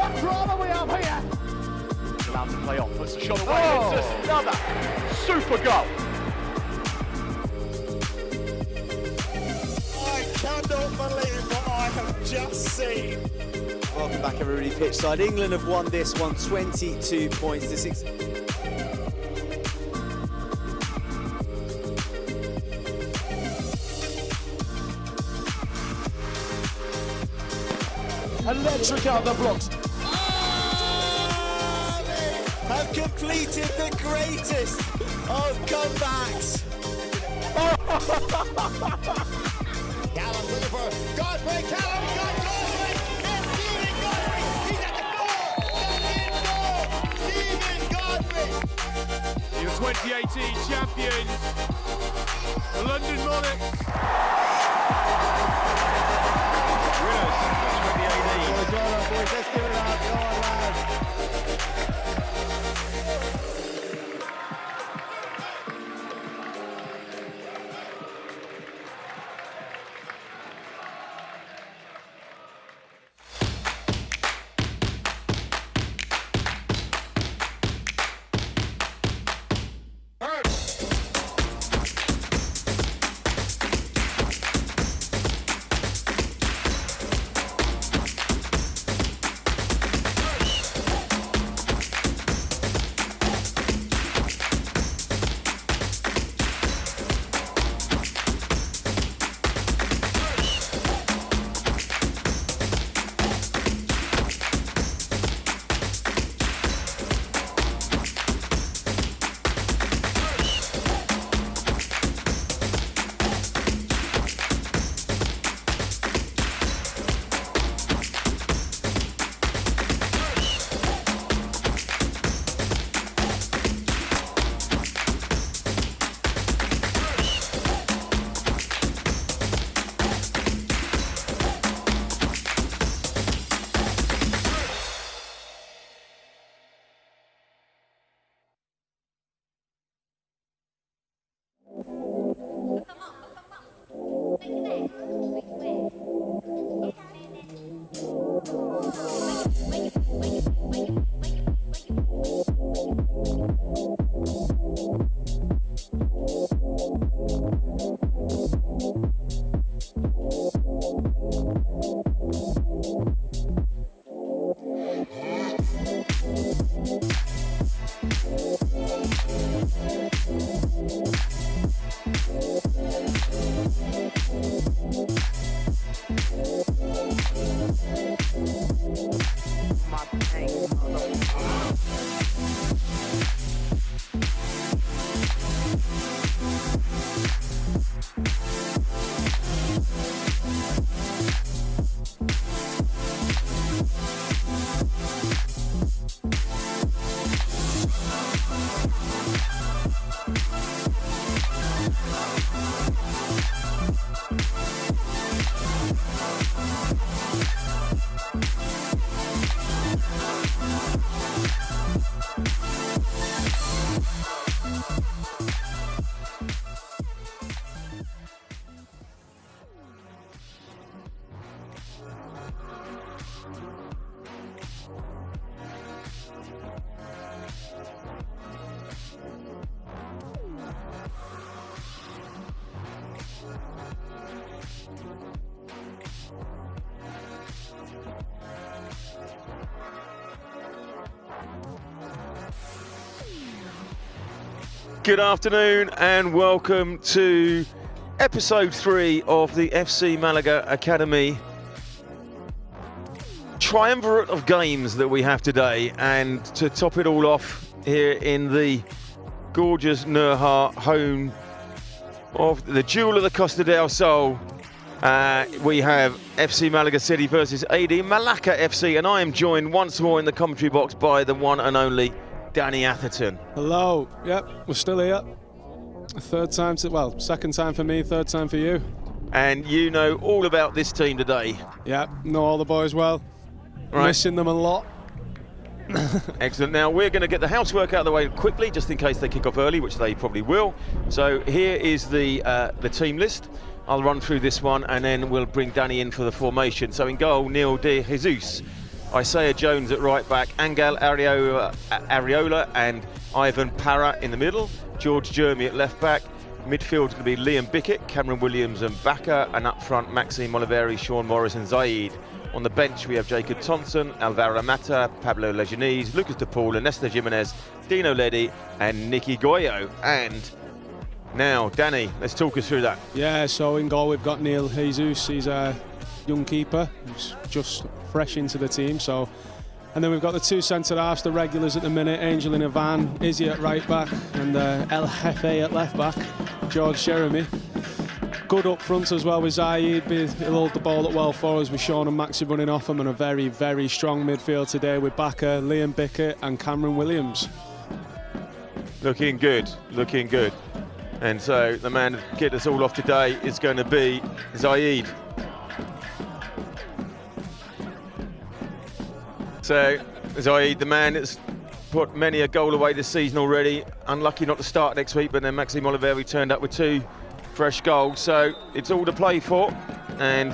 What drama we have here! Allowed to play off, puts a shot away, it's just another super goal. I cannot believe what I have just seen. Welcome back, everybody, pitchside. England have won this one 22 points to 6. Electric out the blocks. Have completed the greatest of comebacks. Callum looking for Godfrey. Callum got Godfrey. It's Stephen Godfrey. He's at the goal. That's in goal. Stephen Godfrey. Your 2018 champions, the London Monarchs. Winners of 2018. Boys, well done, boys. Let's give it up. Go on, lads. Good afternoon and welcome to episode 3 of the FC Malaga Academy triumvirate of games that we have today, and to top it all off here in the gorgeous Nerja, home of the jewel of the Costa del Sol, we have FC Malaga City versus AD Malaka FC, and I am joined once more in the commentary box by the one and only Danny Atherton. Hello. Yep, we're still here. Second time for me, third time for you. And you know all about this team today. Yep, know all the boys well. Right. Missing them a lot. Excellent. Now we're going to get the housework out of the way quickly, just in case they kick off early, which they probably will. So here is the team list. I'll run through this one and then we'll bring Danny in for the formation. So in goal, Neil De Jesus. Isaiah Jones at right back, Angel Areola and Ivan Parra in the middle, George Jeremy at left back. Midfield going to be Liam Bickett, Cameron Williams and Bacca, and up front Maxi Oliveri, Sean Morris and Zaid. On the bench we have Jacob Thompson, Alvaro Mata, Pablo Leganese, Lucas De Paul, Ernesto Jimenez, Dino Leddy and Nicky Goyo. And now, Danny, let's talk us through that. Yeah, so in goal we've got Neil Jesus. He's a young keeper who's just fresh into the team. So, and then we've got the two centre-halves, the regulars at the minute, Angel in a van, Izzy at right back and El Jefe at left back, George Jeremy. Good up front as well with Zaid. He'll hold the ball up well for us with Sean and Maxi running off him, and a very, very strong midfield today with Bacca, Liam Bickett and Cameron Williams. Looking good, looking good. And so the man to get us all off today is going to be Zaid. So Zaid, the man that's put many a goal away this season already. Unlucky not to start next week, but then Maxi Oliveri turned up with 2 fresh goals. So it's all to play for. And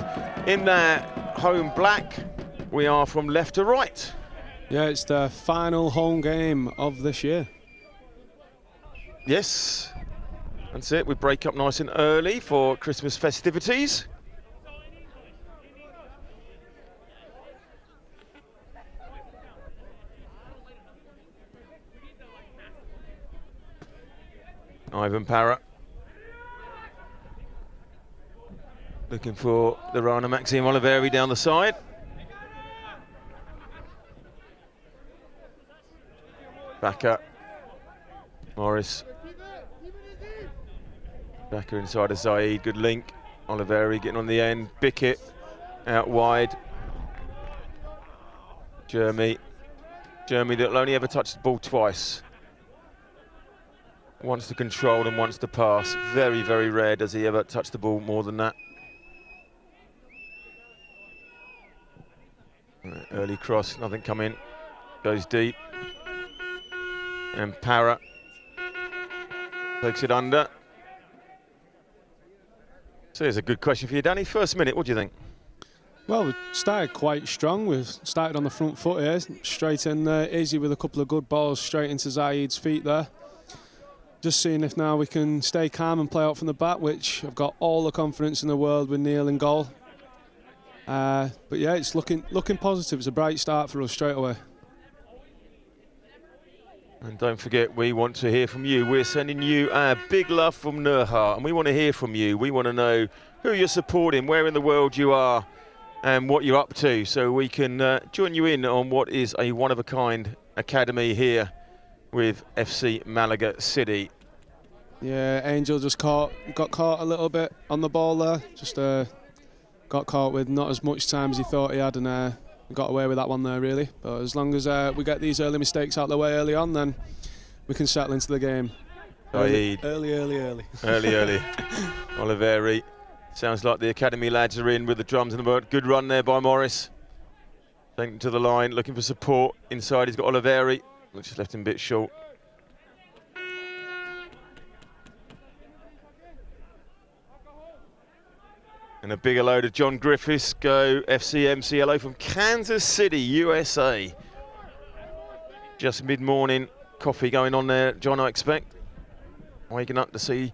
in that home black, we are from left to right. Yeah, it's the final home game of this year. Yes, that's it. We break up nice and early for Christmas festivities. Ivan Parra looking for the runner, Maxi Oliveri down the side. Bacca, Morris. Bacca inside of Zaid, good link. Oliveri getting on the end. Bickett out wide. Jeremy that'll only ever touch the ball twice. Wants to control and wants to pass. Very, very rare does he ever touch the ball more than that. Early cross, nothing coming. Goes deep. And Parra takes it under. So here's a good question for you, Danny. First minute, what do you think? Well, we started quite strong. We've started on the front foot here. Straight in there, Izzy with a couple of good balls straight into Zaid's feet there. Just seeing if now we can stay calm and play out from the back, which I've got all the confidence in the world with Neil in goal. But yeah, it's looking positive. It's a bright start for us straight away. And don't forget, we want to hear from you. We're sending you our big love from Nerja, and we want to hear from you. We want to know who you're supporting, where in the world you are, and what you're up to, so we can join you in on what is a one-of-a-kind academy here with FC Malaga City. Yeah, Angel just got caught a little bit on the ball there. Just got caught with not as much time as he thought he had, and got away with that one there, really. But as long as we get these early mistakes out of the way early on, then we can settle into the game. Early. Oliveri. Sounds like the academy lads are in with the drums and the boat. Good run there by Morris. Taking to the line, looking for support. Inside he's got Oliveri, which has left him a bit short. And a big hello to John Griffiths. Go FCMC. Hello from Kansas City, USA. Just mid-morning coffee going on there, John, I expect. Waking up to see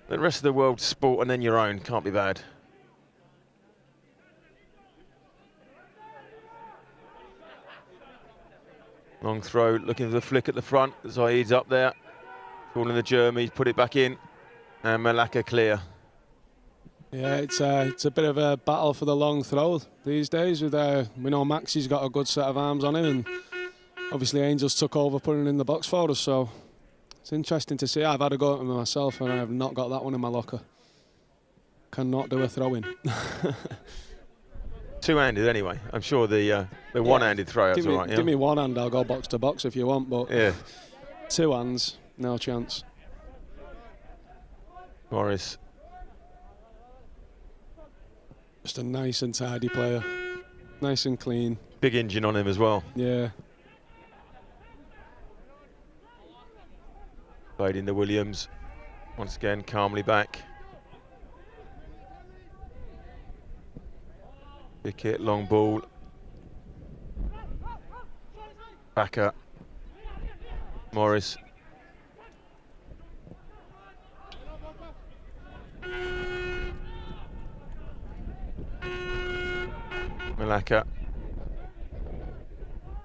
the rest of the world's sport and then your own. Can't be bad. Long throw, looking for the flick at the front. Zaid's up there. Calling the Jeremy, put it back in. And Malaka clear. Yeah, it's a bit of a battle for the long throw these days. With we know Maxi's got a good set of arms on him, and obviously Angels took over putting it in the box for us, so it's interesting to see. I've had a go at him myself, and I have not got that one in my locker. Cannot do a throw-in. Two-handed anyway. I'm sure the one-handed throw-out's all right. Give me one hand, I'll go box to box if you want, but yeah, two hands, no chance. Morris. Just a nice and tidy player. Nice and clean. Big engine on him as well. Yeah. Played into Williams. Once again, calmly back. Big hit, long ball. Backer. Morris. Malaka.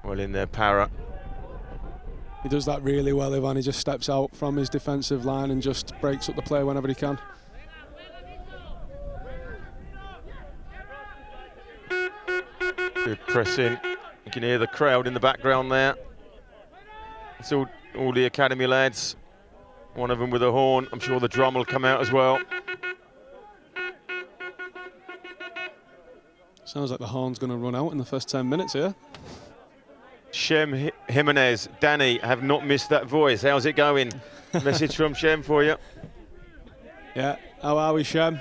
Well in there, Para. He does that really well, Ivan. He just steps out from his defensive line and just breaks up the play whenever he can. Good pressing. You can hear the crowd in the background there. It's all the academy lads. One of them with a horn. I'm sure the drum will come out as well. Sounds like the horn's going to run out in the first 10 minutes here. Shem Jimenez, Danny, have not missed that voice. How's it going? Message from Shem for you. Yeah, how are we, Shem?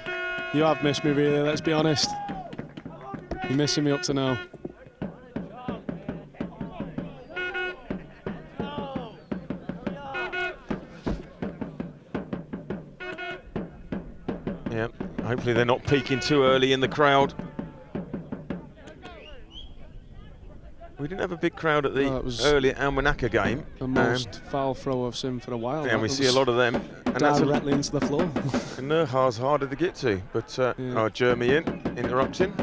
You have missed me, really, let's be honest. You're missing me up to now. Yeah, hopefully they're not peaking too early in the crowd. We didn't have a big crowd at the early Malaka game. The most foul throw I've seen for a while. Yeah, we see a lot of them. And directly into the floor. And Nerja's harder to get to, but yeah. Jeremy interrupting.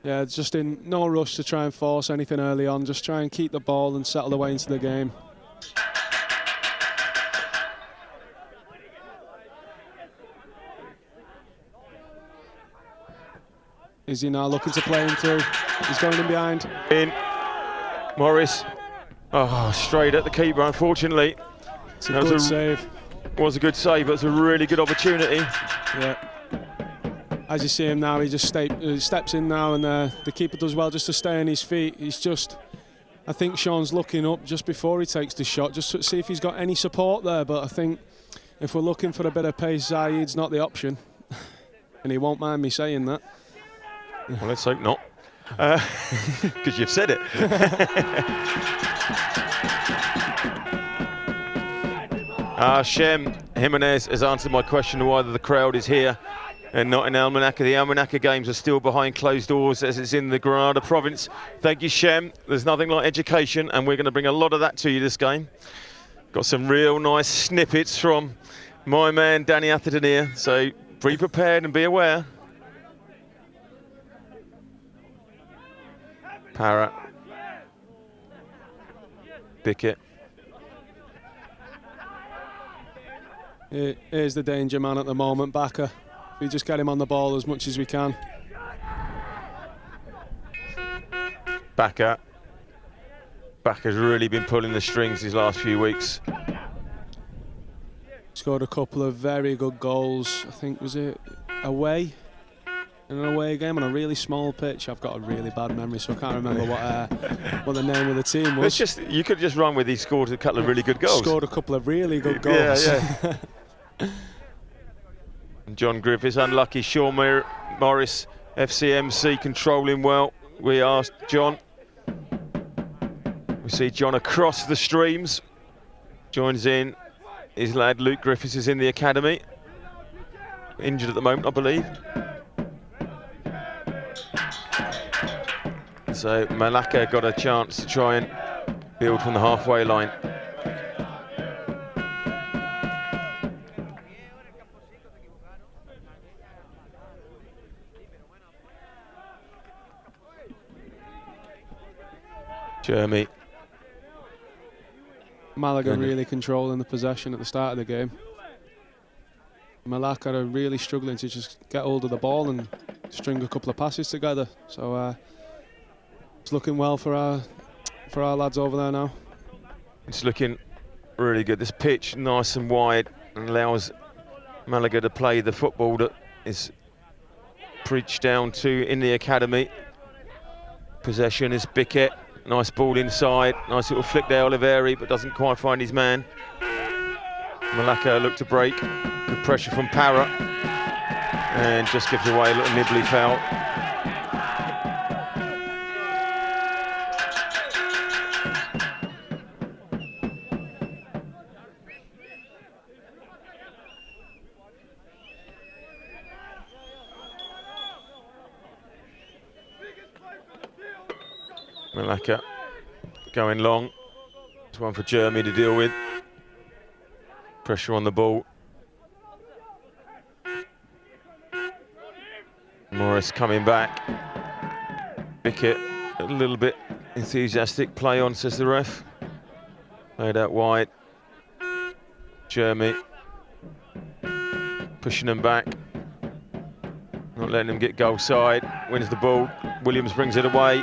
Yeah, just in no rush to try and force anything early on. Just try and keep the ball and settle the way into the game. Is he now looking to play him through? He's going in behind. In. Morris. Oh, straight at the keeper, unfortunately. It's a good save. Was a good save, but it's a really good opportunity. Yeah. As you see him now, he just steps in now, and the keeper does well just to stay on his feet. He's just, I think Sean's looking up just before he takes the shot, just to see if he's got any support there. But I think if we're looking for a bit of pace, Zaid's not the option. And he won't mind me saying that. Well, let's hope not, because you've said it. Shem Jimenez has answered my question of why the crowd is here and not in Malaka. The Malaka games are still behind closed doors as it's in the Granada province. Thank you, Shem. There's nothing like education, and we're going to bring a lot of that to you this game. Got some real nice snippets from my man Danny Atherton here, so be prepared and be aware. Para. Bickett. Here's the danger man at the moment, Backer. We just get him on the ball as much as we can. Bakker's really been pulling the strings these last few weeks. Scored a couple of very good goals. I think, was it away? In an away game on a really small pitch. I've got a really bad memory, so I can't remember what the name of the team was. You could just run with he scored a couple of really good goals. Scored a couple of really good goals. Yeah. John Griffiths unlucky. Sean Morris, FCMC controlling well. We asked John. We see John across the streams. Joins in. His lad Luke Griffiths is in the academy. Injured at the moment, I believe. So Malaka got a chance to try and build from the halfway line. Jeremy. Malaga really controlling the possession at the start of the game. Malaka are really struggling to just get hold of the ball and string a couple of passes together. So it's looking well for our lads over there now. It's looking really good. This pitch nice and wide and allows Malaga to play the football that is preached down to in the academy. Possession is Bickett. Nice ball inside, nice little flick there, Oliveri, but doesn't quite find his man. Malaka look to break, good pressure from Para. And just gives away a little nibbly foul. Malaka going long. It's one for Jeremy to deal with. Pressure on the ball. Morris coming back. Bickett a little bit enthusiastic. Play on, says the ref. Played out wide. Jeremy pushing them back. Not letting them get goal side. Wins the ball. Williams brings it away.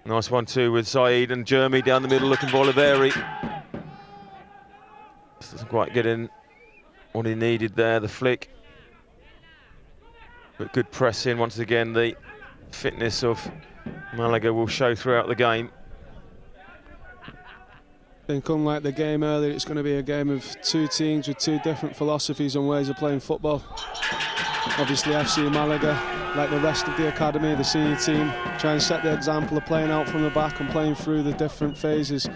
Nice 1-2 with Saeed and Jeremy down the middle looking for Oliveri. Doesn't quite get in what he needed there, the flick. But good pressing. Once again, the fitness of Malaga will show throughout the game. I think unlike the game earlier, it's going to be a game of two teams with two different philosophies and ways of playing football. Obviously FC Malaga, like the rest of the academy, the senior team, try and set the example of playing out from the back and playing through the different phases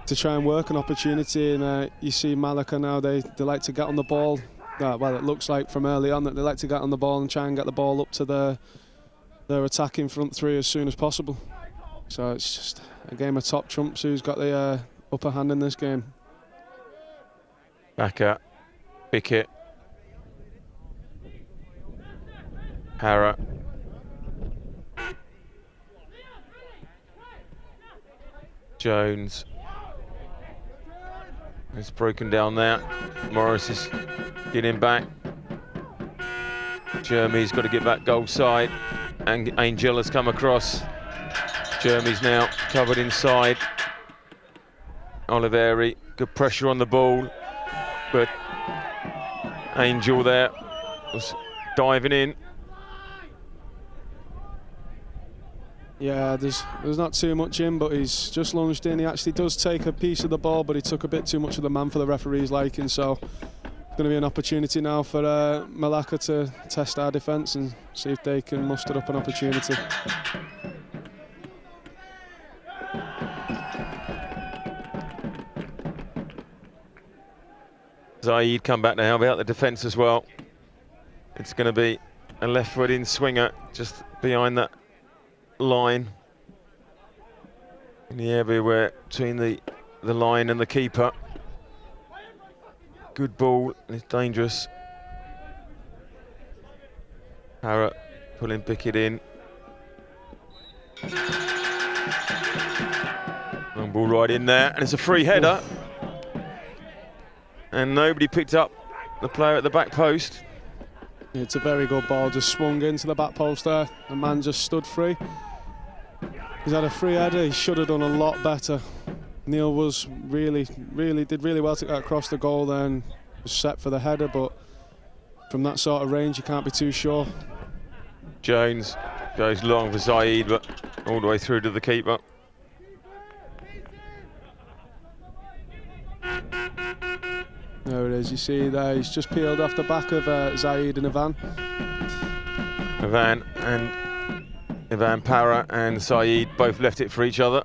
to try and work an opportunity. And you see Malaka now, they like to get on the ball. Well, it looks like from early on that they like to get on the ball and try and get the ball up to their attacking front three as soon as possible. So it's just a game of top trumps who's got the upper hand in this game. Back at Bickett. Hara. Jones. It's broken down there. Morris is getting back. Jeremy's got to get back goal side. And Angel has come across. Jeremy's now covered inside. Oliveri, good pressure on the ball. But Angel there was diving in. Yeah, there's not too much in, but he's just lunged in. He actually does take a piece of the ball, but he took a bit too much of the man for the referee's liking. So it's going to be an opportunity now for Malaka to test our defence and see if they can muster up an opportunity. Zaid come back now about the defence as well. It's going to be a left-footed swinger just behind that line in the area where between the line and the keeper. Good ball, it's dangerous. Hara pulling Bickett in. Long ball right in there, and it's a free header. And nobody picked up the player at the back post. It's a very good ball, just swung into the back post there. The man just stood free. He's had a free header, he should have done a lot better. Neil was did really well to get across the goal there and was set for the header, but from that sort of range you can't be too sure. Jones goes long for Zaid, but all the way through to the keeper. There it is, you see there, he's just peeled off the back of Zaid and Ivan. Ivan Para and Saeed both left it for each other.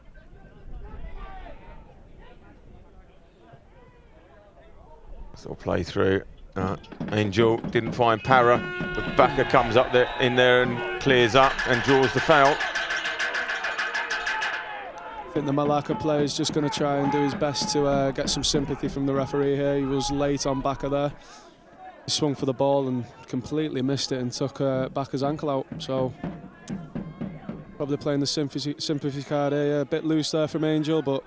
So play through. Angel didn't find Para, but Backer comes up there in there and clears up and draws the foul. I think the Malaka player is just going to try and do his best to get some sympathy from the referee here. He was late on Backer there. He swung for the ball and completely missed it and took Backer's ankle out. So probably playing the sympathy card here. A bit loose there from Angel, but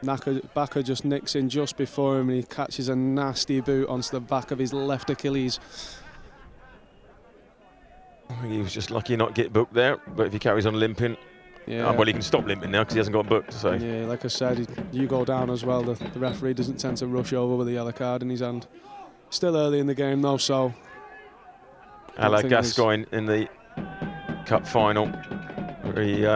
Backer just nicks in just before him and he catches a nasty boot onto the back of his left Achilles. I think he was just lucky not get booked there, but if he carries on limping, yeah. Well, he can stop limping now because he hasn't got booked. So yeah, like I said, you go down as well. The referee doesn't tend to rush over with a yellow card in his hand. Still early in the game though, so. Ala Gascoigne in the cup final, where he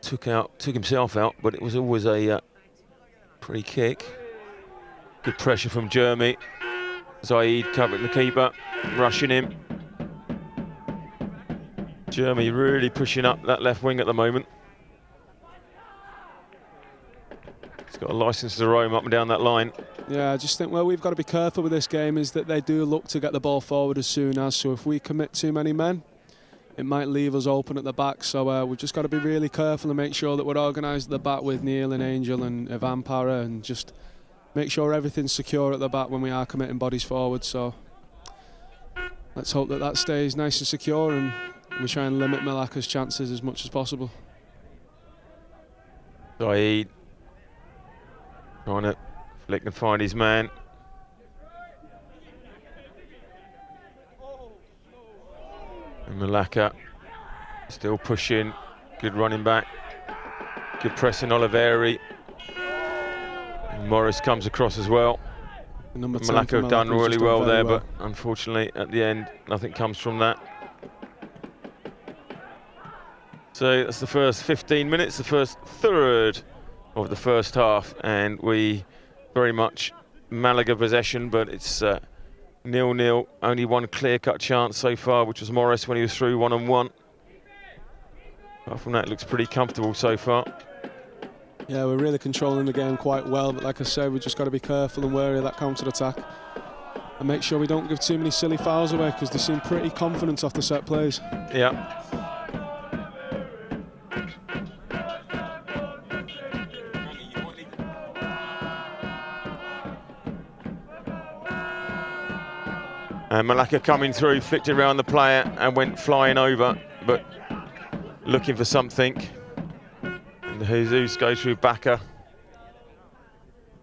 took himself out, but it was always a free kick. Good pressure from Jeremy. Zaid covering the keeper, rushing him. Jeremy really pushing up that left wing at the moment. He's got a license to roam up and down that line. Yeah, I just think where we've got to be careful with this game is that they do look to get the ball forward as soon as. So if we commit too many men, it might leave us open at the back. So we've just got to be really careful and make sure that we're organised at the back with Neil and Angel and Ivan Para, and just make sure everything's secure at the back when we are committing bodies forward. So let's hope that that stays nice and secure, and we try and limit Malacca's chances as much as possible. Zaid trying to flick and find his man. And Malaka still pushing. Good running back. Good pressing Oliveri. And Morris comes across as well. Malaka have done really well there, but unfortunately at the end nothing comes from that. So that's the first 15 minutes, the first third of the first half, and we very much Malaga possession, but it's 0-0. Only one clear-cut chance so far, which was Morris when he was through one-on-one. Apart from that, it looks pretty comfortable so far. Yeah, we're really controlling the game quite well, but like I said, we've just got to be careful and wary of that counter-attack and make sure we don't give too many silly fouls away, because they seem pretty confident off the set plays. Yeah. And Malaka coming through, flicked it around the player and went flying over, but looking for something. And Jesus goes through Baka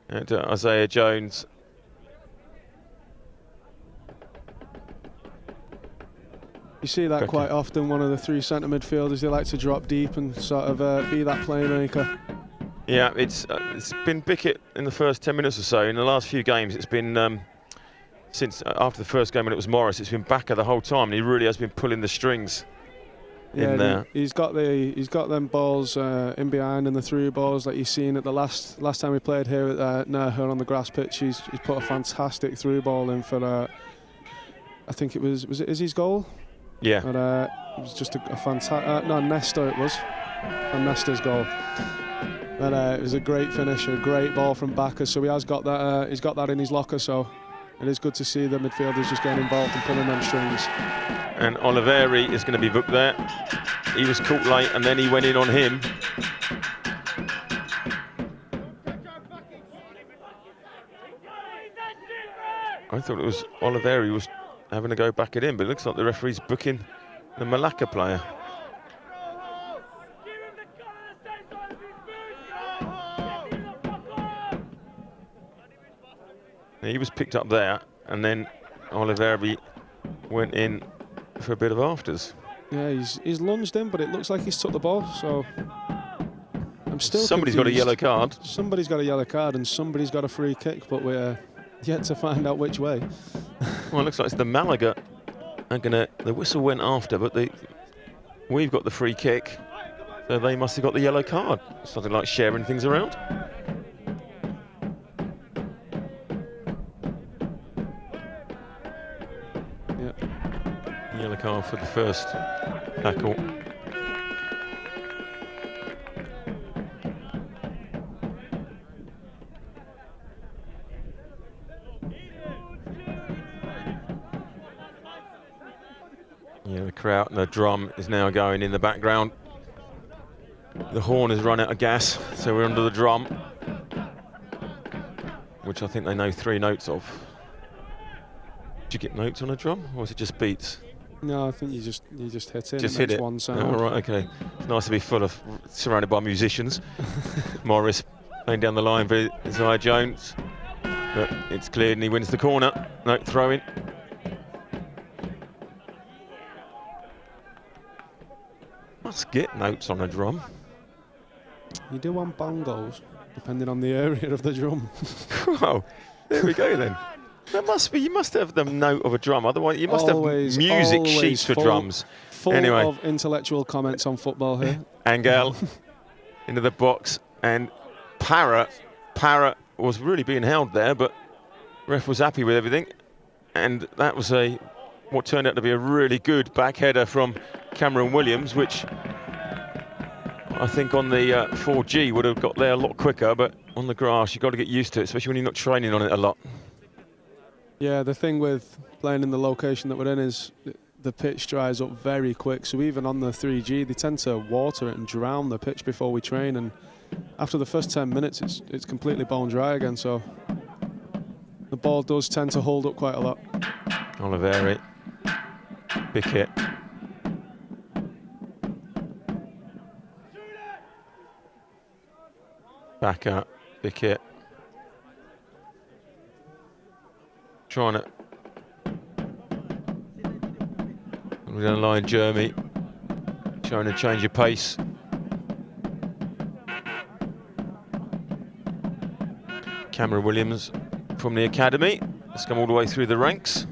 and Isaiah Jones. You see that quite often, one of the three centre midfielders, they like to drop deep and sort of be that playmaker. Yeah, it's been Bickett in the first 10 minutes or so. In the last few games, it's been since after the first game when it was Morris, it's been Baka the whole time, and he really has been pulling the strings. Yeah, in there. He's got them balls in behind and the through balls that you've seen at the last time we played here at Nerja on the grass pitch. He's put a fantastic through ball in for I think it was it Izzy's goal? Yeah. But, it was just a fantastic no, Nesta it was. And Nesta's goal. But it was a great finish, a great ball from Baka. So he has got that he's got that in his locker, so it is good to see the midfielders just getting involved and pulling them strings. And Oliveri is going to be booked there. He was caught late and then he went in on him. I thought it was Oliveri was having to go back at him, but it looks like the referee's booking the Malaka player. He was picked up there, and then Oliveri went in for a bit of afters. Yeah, he's lunged in, but it looks like he's took the ball, so I'm still Somebody's confused. got a yellow card. Somebody's got a yellow card and somebody's got a free kick, but we're yet to find out which way. Well, it looks like it's the Malaga are gonna. The whistle went after, but we've got the free kick, so they must have got the yellow card. Something like sharing things around. Yellow card for the first tackle. Yeah, the crowd and the drum is now going in the background. The horn has run out of gas, so we're under the drum, which I think they know 3 notes of. Did you get notes on a drum, or was it just beats? No, I think you just hit it. Just hit it. One sound. Oh, right, okay. It's nice to be surrounded by musicians. Morris playing down the line for Isaiah Jones, but it's cleared and he wins the corner. No, throw in. Must get notes on a drum. You do on bongos, depending on the area of the drum. Oh, there we go then. There must be. You must have the note of a drum. Otherwise, you must Always, have music always sheets for drums. Full Anyway, of intellectual comments on football here. Angel into the box, and Para was really being held there, but ref was happy with everything, and that was what turned out to be a really good back header from Cameron Williams, which I think on the 4G would have got there a lot quicker, but on the grass you've got to get used to it, especially when you're not training on it a lot. Yeah, the thing with playing in the location that we're in is the pitch dries up very quick, so even on the 3G they tend to water it and drown the pitch before we train, and after the first 10 minutes it's completely bone dry again, so the ball does tend to hold up quite a lot. Oliveri, big hit. Back up, big hit. Trying to line Jeremy, trying to change of pace. Cameron Williams from the academy has come all the way through the ranks.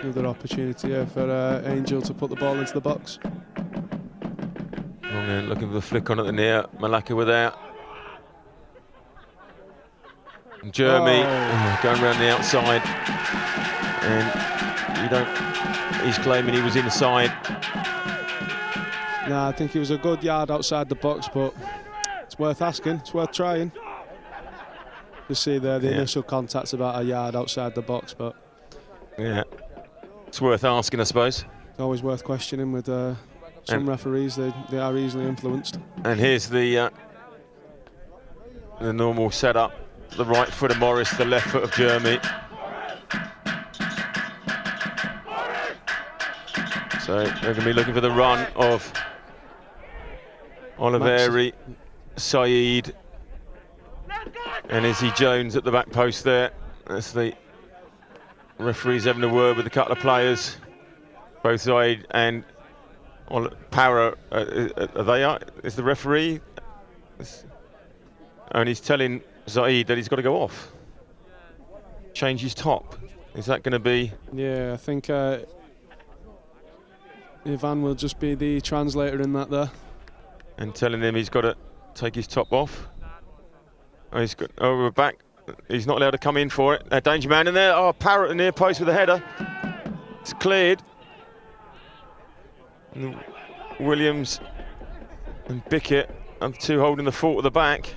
Another opportunity here for Angel to put the ball into the box. Long end, looking for the flick on at the near. Malaka without. And Jeremy going around the outside, and he's claiming he was inside. Nah, I think he was a good yard outside the box, but it's worth asking, it's worth trying. You see there the initial contact's about a yard outside the box, but yeah, it's worth asking, I suppose. It's always worth questioning with some referees. They are easily influenced. And here's the normal setup: the right foot of Morris, the left foot of Jeremy. So they're going to be looking for the run of Oliveri, Saeed, and Izzy Jones at the back post there. That's the referees having a word with a couple of players, both Saeed and Power. Is the referee? And he's telling Saeed that he's got to go off, change his top. Is that going to be? Yeah, I think Ivan will just be the translator in that there. And telling him he's got to take his top off. Oh, we're back. He's not allowed to come in for it. Danger man in there. Oh, Parrott in near post with a header. It's cleared. And Williams and Bickett are the two holding the fort at the back.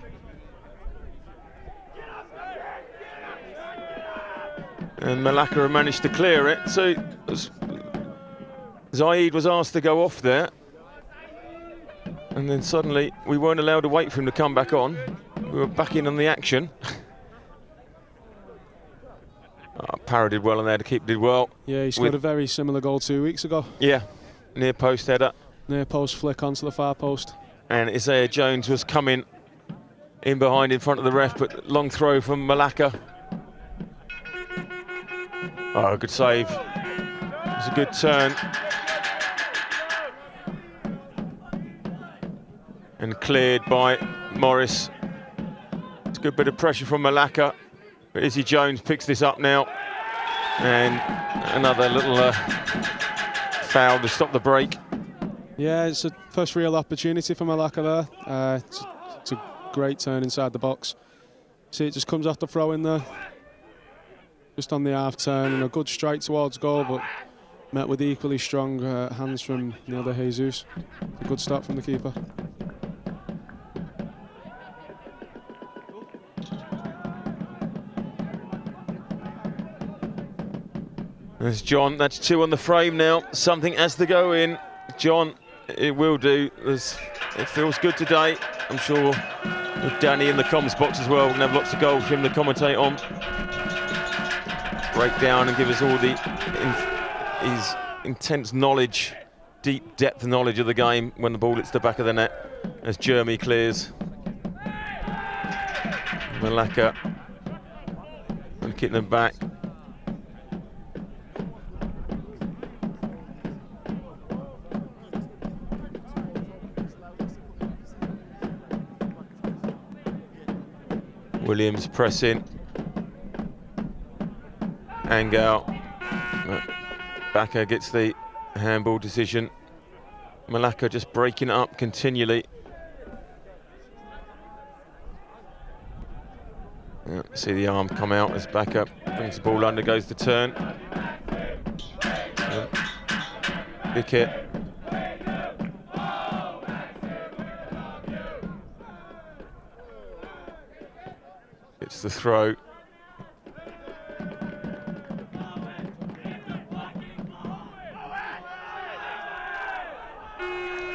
And Malaka have managed to clear it. So Zaid was asked to go off there. And then suddenly we weren't allowed to wait for him to come back on. We were back in on the action. Parra did well on there, the keeper did well. Yeah, he scored a very similar goal 2 weeks ago. Yeah, near post header. Near post flick onto the far post. And Isaiah Jones was coming in behind in front of the ref, but long throw from Malaka. Oh, good save. It was a good turn. And cleared by Morris. It's a good bit of pressure from Malaka. But Izzy Jones picks this up now. And another little foul to stop the break. Yeah, it's a first real opportunity for Malaka there. It's a great turn inside the box. See, it just comes off the throw in there. Just on the half turn, and a good strike towards goal, but met with equally strong hands from the other Jesus. A good start from the keeper. There's John, that's two on the frame now. Something has to go in. John, it will do. It feels good today. I'm sure with Danny in the comms box as well, we're going to have lots of goals for him to commentate on. Break down and give us all his intense knowledge, deep depth knowledge of the game when the ball hits the back of the net as Jeremy clears. Malaka and kicking them back. Williams pressing. Angel. Baka gets the handball decision. Malaka just breaking it up continually. See the arm come out as backup, brings the ball under, goes the turn. Big hit. It's the throw.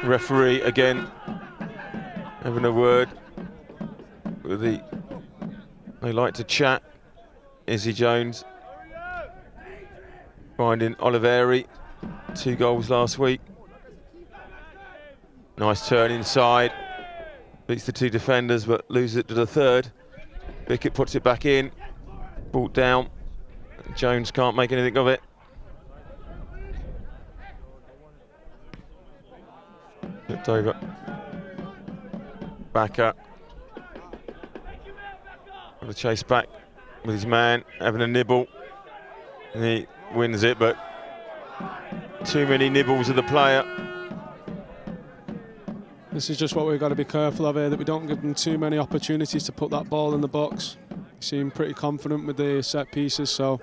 Referee again having a word with they like to chat. Izzy Jones finding Oliveri, 2 goals last week. Nice turn inside, beats the 2 defenders but loses it to the 3rd. Bickett puts it back in, brought down. Jones can't make anything of it. Flipped over. Back up. Got to chase back with his man, having a nibble. And he wins it, but too many nibbles of the player. This is just what we've got to be careful of here, that we don't give them too many opportunities to put that ball in the box. They seem pretty confident with the set pieces, so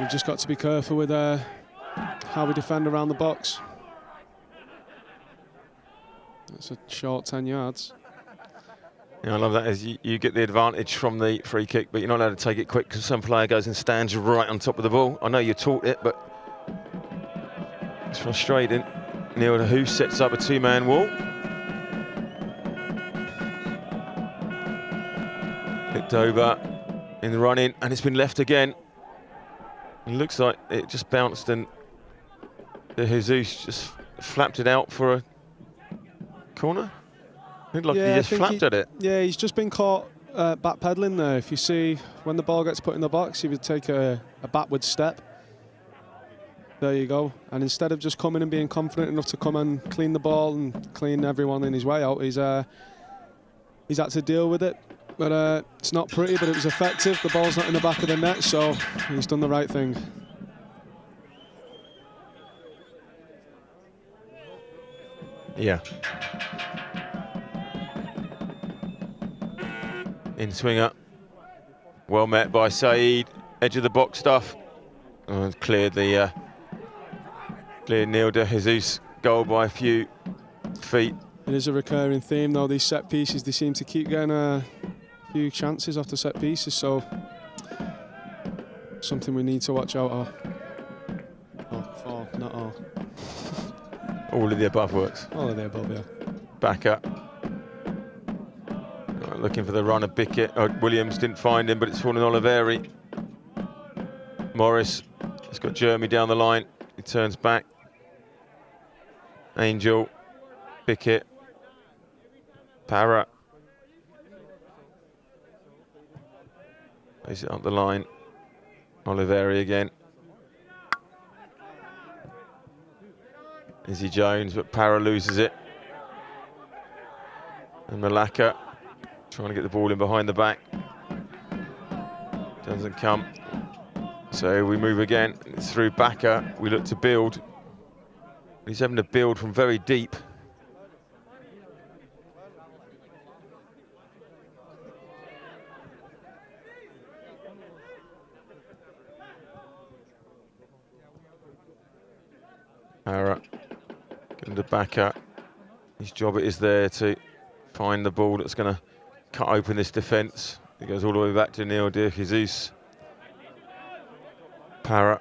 we've just got to be careful with how we defend around the box. That's a short 10 yards. Yeah, I love that, as you get the advantage from the free kick, but you're not allowed to take it quick because some player goes and stands right on top of the ball. I know you taught it, but it's frustrating. Neil who sets up a 2-man wall. Picked over in the run-in, and it's been left again. It looks like it just bounced, and the Jesus just flapped it out for a corner. Looked like he just flapped at it. Yeah, he's just been caught backpedaling there. If you see, when the ball gets put in the box, he would take a backward step. There you go. And instead of just coming and being confident enough to come and clean the ball and clean everyone in his way out, he's had to deal with it. But it's not pretty, but it was effective. The ball's not in the back of the net, so he's done the right thing. Yeah. In swinger. Well met by Saeed. Edge of the box stuff. And cleared the cleared Neil de Jesus goal by a few feet. It is a recurring theme though, these set pieces, they seem to keep getting a few chances off the set pieces, so something we need to watch out for. Not all. All of the above works. All of the above, yeah. Back up. Looking for the run of Bickett. Williams didn't find him, but it's fallen Oliveri. Morris has got Jeremy down the line. He turns back. Angel, Bickett, Parra. Plays it up the line. Oliveri again. Izzy Jones, but Parra loses it. And Malaka trying to get the ball in behind the back. Doesn't come. So we move again. It's through Backer. We look to build. He's having to build from very deep. Parra, give him to Backer. His job it is there to find the ball that's going to cut open this defence. It goes all the way back to Neil de Jesus. Parra.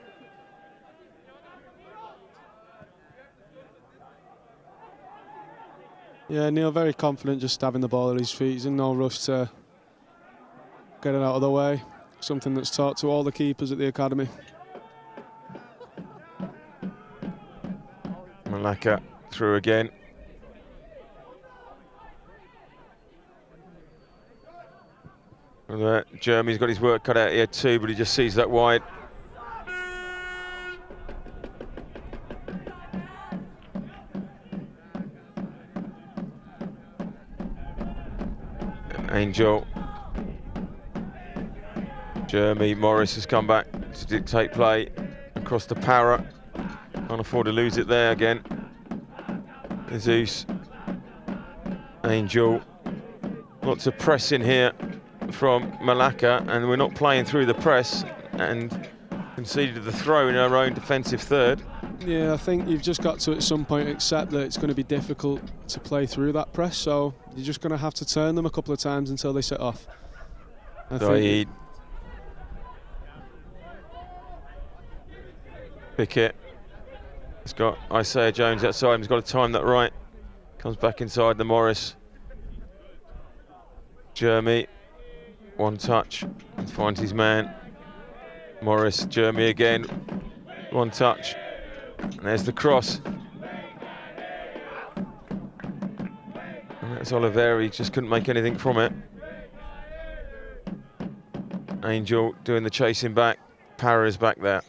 Yeah, Neil very confident just having the ball at his feet. He's in no rush to get it out of the way. Something that's taught to all the keepers at the academy. Malaka through again. Jeremy's got his work cut out here too, but he just sees that wide. Angel. Jeremy Morris has come back to dictate play across the Parra. Can't afford to lose it there again. Jesus. Angel. Lots of press in here from Malaka, and we're not playing through the press and conceded the throw in our own defensive third. Yeah, I think you've just got to at some point accept that it's going to be difficult to play through that press, so you're just going to have to turn them a couple of times until they set off. Pickett. He's got Isaiah Jones outside. He's got to time that right. Comes back inside the Morris. Jeremy. One touch. Finds his man. Morris. Jeremy again. One touch. And there's the cross. And that's Oliveri. He just couldn't make anything from it. Angel doing the chasing back. Parra's back there.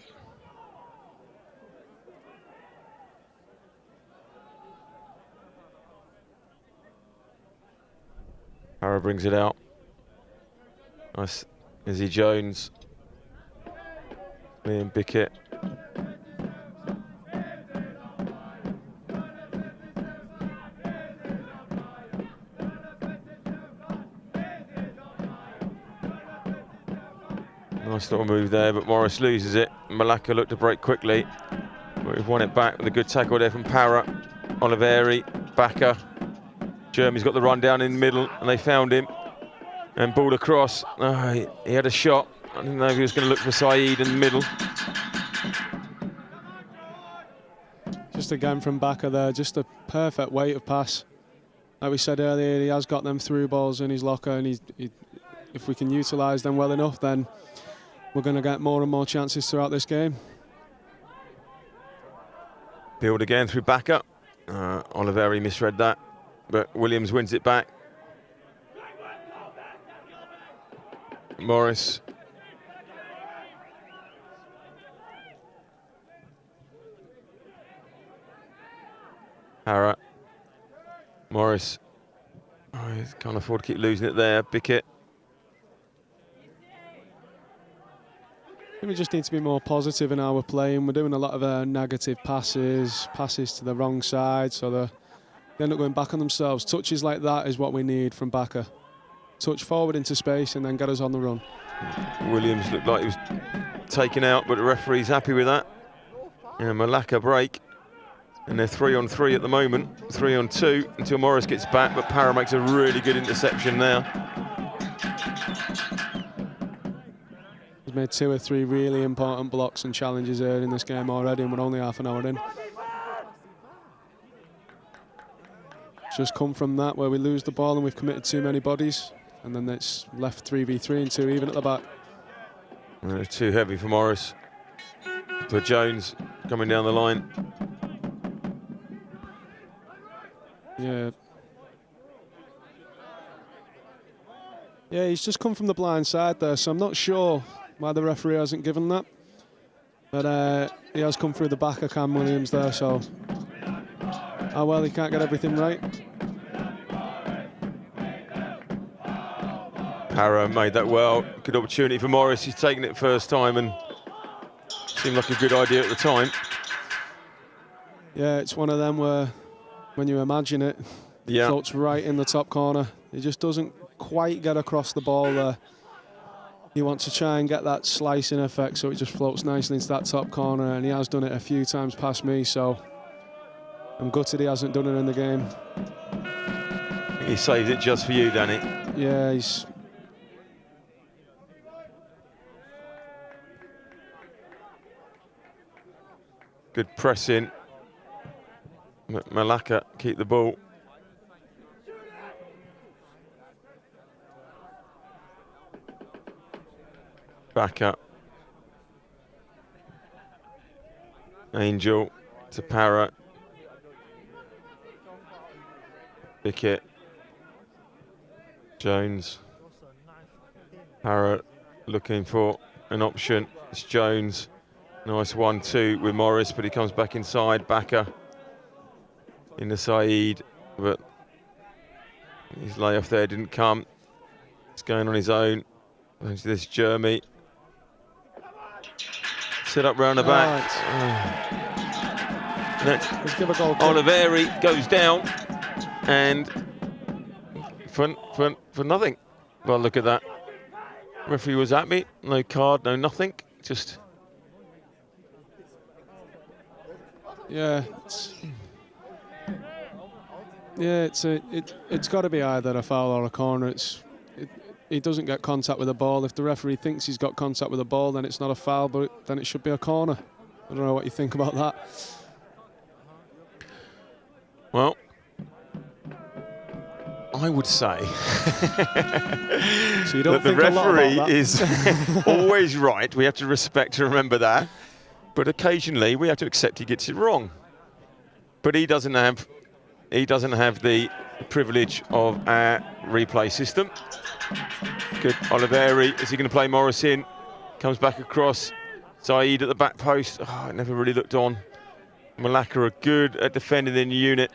Parra brings it out. Nice. Izzy Jones. Liam Bickett. Nice little move there, but Morris loses it. Malaka looked to break quickly, but we've won it back with a good tackle there from Parra. Oliveri, Backer. Jeremy's got the run down in the middle, and they found him. And ball across. Oh, he had a shot. I didn't know if he was going to look for Saeed in the middle. Just again from Backer there, just a perfect weight of pass. Like we said earlier, he has got them through balls in his locker, and if we can utilise them well enough, then we're going to get more and more chances throughout this game. Build again through Backer. Oliveri misread that, but Williams wins it back. Morris. Parra. Morris. Oh, he can't afford to keep losing it there. Bickett. I think we just need to be more positive in how we're playing. We're doing a lot of negative passes to the wrong side, so they end up going back on themselves. Touches like that is what we need from Backer. Touch forward into space and then get us on the run. Williams looked like he was taken out, but the referee's happy with that. And Malaka break. And they're 3-on-3 at the moment, 3-on-2 until Morris gets back, but Parra makes a really good interception now. He's made 2 or 3 really important blocks and challenges early in this game already, and we're only half an hour in. It's just come from that where we lose the ball and we've committed too many bodies, and then it's left 3v3 and 2 even at the back. And they're too heavy for Morris. For Jones coming down the line. Yeah. Yeah, he's just come from the blind side there, so I'm not sure why the referee hasn't given that. But he has come through the back of Cam Williams there, so oh well, he can't get everything right. Parra made that well. Good opportunity for Morris. He's taken it first time and seemed like a good idea at the time. Yeah, it's one of them where when you imagine it, yeah, floats right in the top corner. He just doesn't quite get across the ball there. He wants to try and get that slicing effect, so it just floats nicely into that top corner, and he has done it a few times past me, so I'm gutted he hasn't done it in the game. He saved it just for you, Danny. Yeah, he's... Good pressing. Malaka keep the ball. Back up. Angel to Parra. Bickett. Jones. Parra looking for an option. It's Jones. Nice 1-2 with Morris, but he comes back inside. Backer in the Saeed, but his layoff there didn't come. He's going on his own. This Jeremy. Set up round the back. Let's give a goal. Oliveri goes down, and for nothing. Well, look at that. Referee was at me, no card, no nothing, just... Yeah, it's got to be either a foul or a corner. He doesn't get contact with the ball. If the referee thinks he's got contact with the ball, then it's not a foul, but then it should be a corner. I don't know what you think about that. Well, I would say so you don't that the think a lot about referee that? is always right. We have to respect and remember that. But occasionally we have to accept he gets it wrong. But he doesn't have the privilege of our replay system. Good, Oliveri, is he going to play Morris in? Comes back across, Saeed at the back post. Oh, it never really looked on. Malaka are good at defending in unit.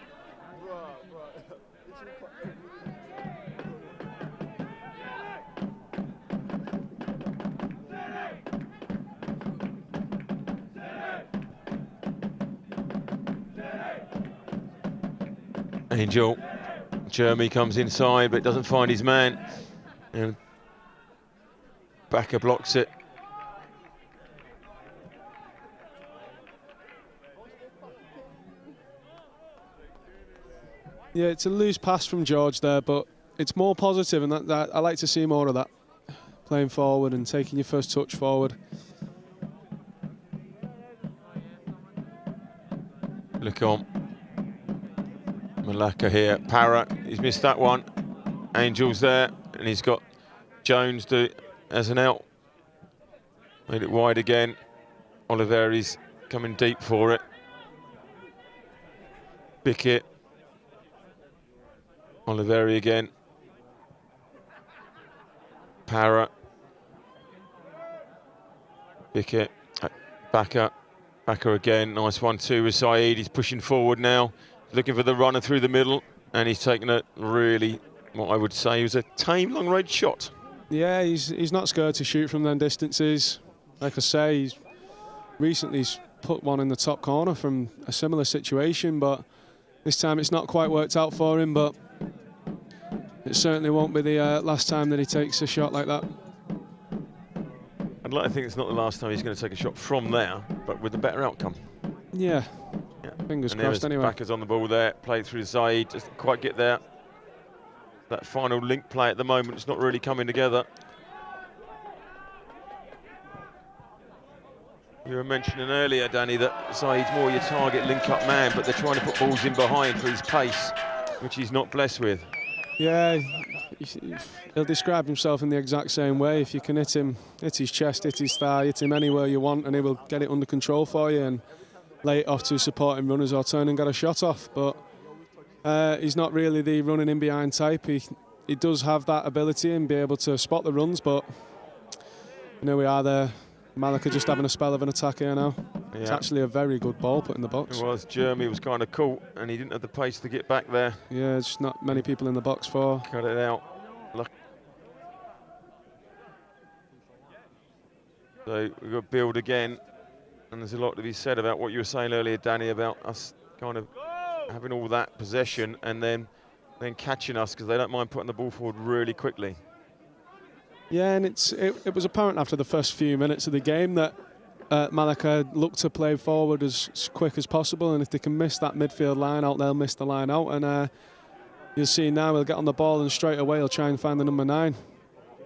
Angel, Jeremy comes inside but doesn't find his man, and Backer blocks it. Yeah, it's a loose pass from George there, but it's more positive, and that I like to see more of that. Playing forward and taking your first touch forward. Look on. Malaka here, Para, he's missed that one. Angel's there, and he's got Jones as an out. Made it wide again. Oliveri's coming deep for it. Bickett. Oliveri again. Para. Bickett. Backer again. Nice 1-2 with Saeed. He's pushing forward now. Looking for the runner through the middle, and he's taken a really, what I would say was a tame long-range shot. Yeah, he's not scared to shoot from them distances. Like I say, he's recently put one in the top corner from a similar situation, but this time it's not quite worked out for him, but it certainly won't be the last time that he takes a shot like that. I'd like to think it's not the last time he's going to take a shot from there, but with a better outcome. Yeah. Fingers crossed anyway. Backer's on the ball there, played through Zaid, doesn't quite get there. That final link play at the moment is not really coming together. You were mentioning earlier, Danny, that Zaid's more your target link-up man, but they're trying to put balls in behind for his pace, which he's not blessed with. Yeah, he'll describe himself in the exact same way. If you can hit him, hit his chest, hit his thigh, hit him anywhere you want, and he will get it under control for you and lay it off to supporting runners or turn and get a shot off. But he's not really the running in behind type. He does have that ability and be able to spot the runs, but you know, we are there. Malaka just having a spell of an attack here now. Yeah. It's actually a very good ball put in the box. It was. Jeremy was kind of caught and he didn't have the pace to get back there. Yeah, there's not many people in the box for. Cut it out. Look. So we've got build again. And there's a lot to be said about what you were saying earlier, Danny, about us kind of having all that possession and then catching us, because they don't mind putting the ball forward really quickly. Yeah, and it was apparent after the first few minutes of the game that Malaka looked to play forward as quick as possible, and if they can miss that midfield line out, they'll miss the line out. And you'll see now he'll get on the ball and straight away he'll try and find the number 9.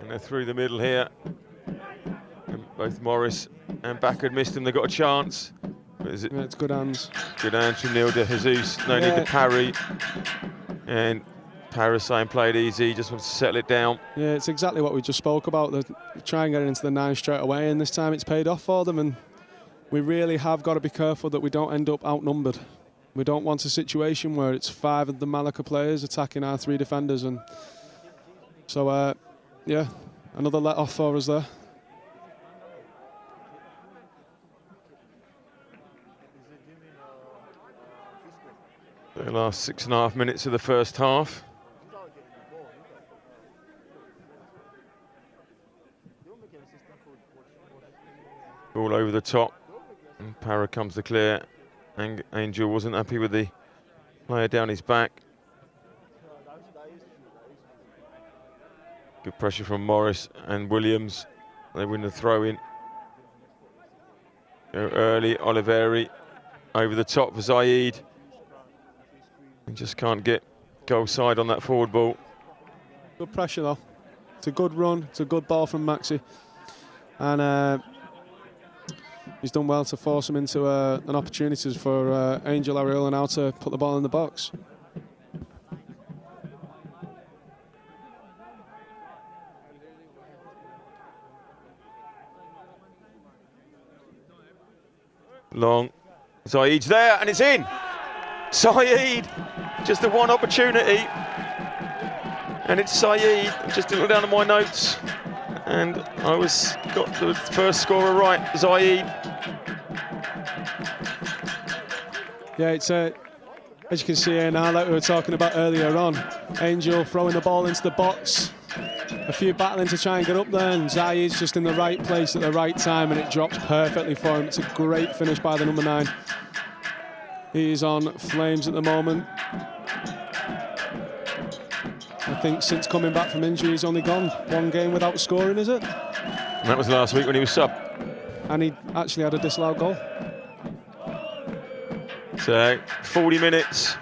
And they're through the middle here. And both Morris and Backer missed them. They got a chance. Yeah, it's good hands. Good hands from Neil de Jesus. No need to parry. And Paris saying played easy, just wants to settle it down. Yeah, it's exactly what we just spoke about. They try and get it into the 9 straight away, and this time it's paid off for them. And we really have got to be careful that we don't end up outnumbered. We don't want a situation where it's 5 of the Malaka players attacking our 3 defenders. And so, yeah, another let off for us there. The last 6.5 minutes of the first half. Ball over the top. And Para comes to clear. Angel wasn't happy with the player down his back. Good pressure from Morris and Williams. They win the throw-in. Go early, Oliveri over the top for Zaid. And just can't get goal side on that forward ball. Good pressure though. It's a good run. It's a good ball from Maxi. And he's done well to force him into an opportunity for Angel Ariel now to put the ball in the box. Long. Zaid's there and it's in. Zaid, just the one opportunity. And it's Zaid. Just look down at my notes. And I got the first scorer right, Zaid. Yeah, it's as you can see here now, like we were talking about earlier on, Angel throwing the ball into the box. A few battling to try and get up there, and Zaid's just in the right place at the right time, and it drops perfectly for him. It's a great finish by the number 9. He's on flames at the moment. I think since coming back from injury, he's only gone one game without scoring, is it? And that was last week when he was sub. And he actually had a disallowed goal. So 40 minutes,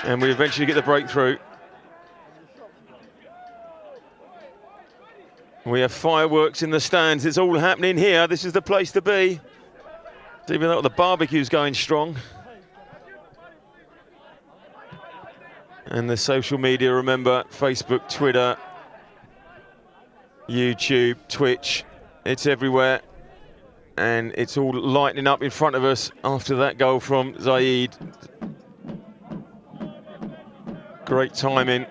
and we eventually get the breakthrough. We have fireworks in the stands. It's all happening here. This is the place to be. Even though the barbecue's going strong. And the social media, remember, Facebook, Twitter, YouTube, Twitch, it's everywhere. And it's all lighting up in front of us after that goal from Zaid. Great timing.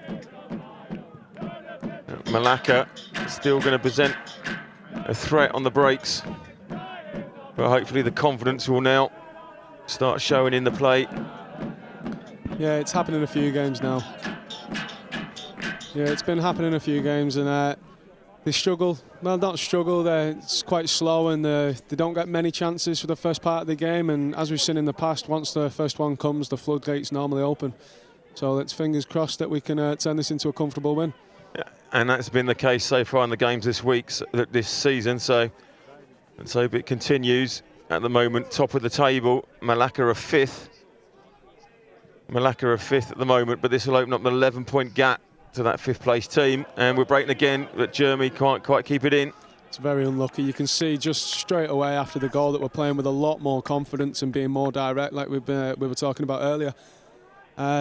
Malaka still going to present a threat on the breaks. But hopefully the confidence will now start showing in the play. Yeah, it's happened in a few games now. Yeah, it's been happening in a few games, and they struggle. Well, not struggle, it's quite slow, and they don't get many chances for the first part of the game. And as we've seen in the past, once the first one comes, the floodgates normally open. So let's fingers crossed that we can turn this into a comfortable win. Yeah, and that's been the case so far in the games this week, this season. So let's hope it continues. At the moment, top of the table, Malaka are 5th. Malaka are 5th at the moment, but this will open up an 11-point gap to that 5th place team. And we're breaking again, but Jeremy can't quite keep it in. It's very unlucky. You can see just straight away after the goal that we're playing with a lot more confidence and being more direct, like we were talking about earlier.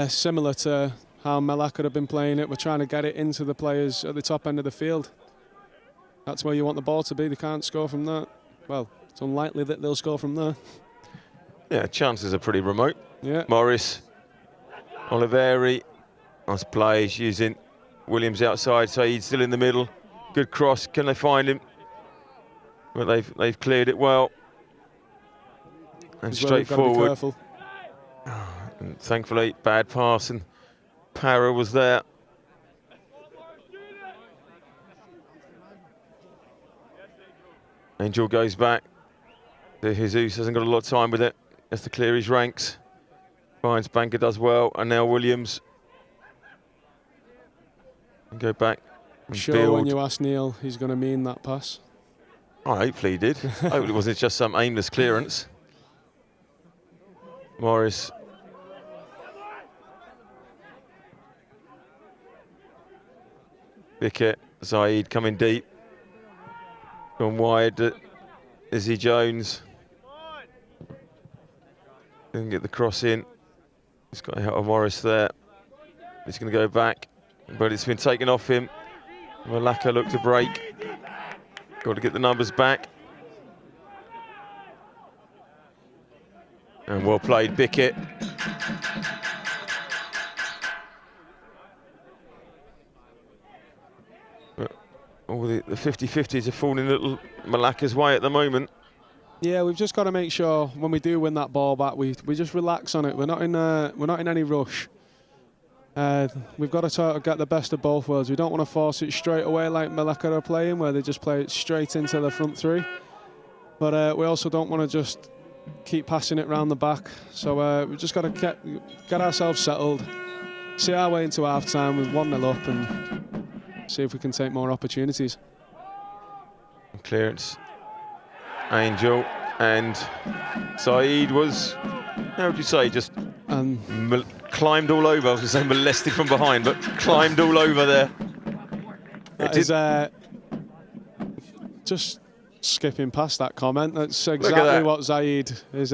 Similar to how Malaka have been playing it, we're trying to get it into the players at the top end of the field. That's where you want the ball to be. They can't score from that. Well, it's unlikely that they'll score from there. Yeah, chances are pretty remote. Yeah. Morris, Oliveri, nice plays using Williams outside, so he's still in the middle. Good cross. Can they find him? Well, they've cleared it well. And straight forward. And thankfully, bad pass, and Para was there. Angel goes back. Jesus hasn't got a lot of time with it. Has to clear his ranks. Finds Banker does well, and now Williams. And go back. And sure, build. when you ask Neil, he's going to mean that pass. Oh, hopefully he did. Hopefully it wasn't just some aimless clearance. Morris. Bickett, Zaid coming deep. Gone wide at Izzy Jones. Didn't get the cross in. He's got a hit on Morris there. He's going to go back, but it's been taken off him. Malaka looked to break. Got to get the numbers back. And well played, Bickett. All the 50-50s are falling a little Malaka's way at the moment. Yeah, we've just got to make sure when we do win that ball back, we just relax on it. We're not in any rush. We've got to sort of get the best of both worlds. We don't want to force it straight away like Malaka are playing, where they just play it straight into the front three. But we also don't want to just keep passing it round the back. So we've just got to get ourselves settled, see our way into half-time with 1-0 up, and see if we can take more opportunities. Clearance. Angel and Saeed was, how would you say, just climbed all over. I was going to say molested from behind, but climbed all over there. That is, just skipping past that comment. That's exactly what Zaid is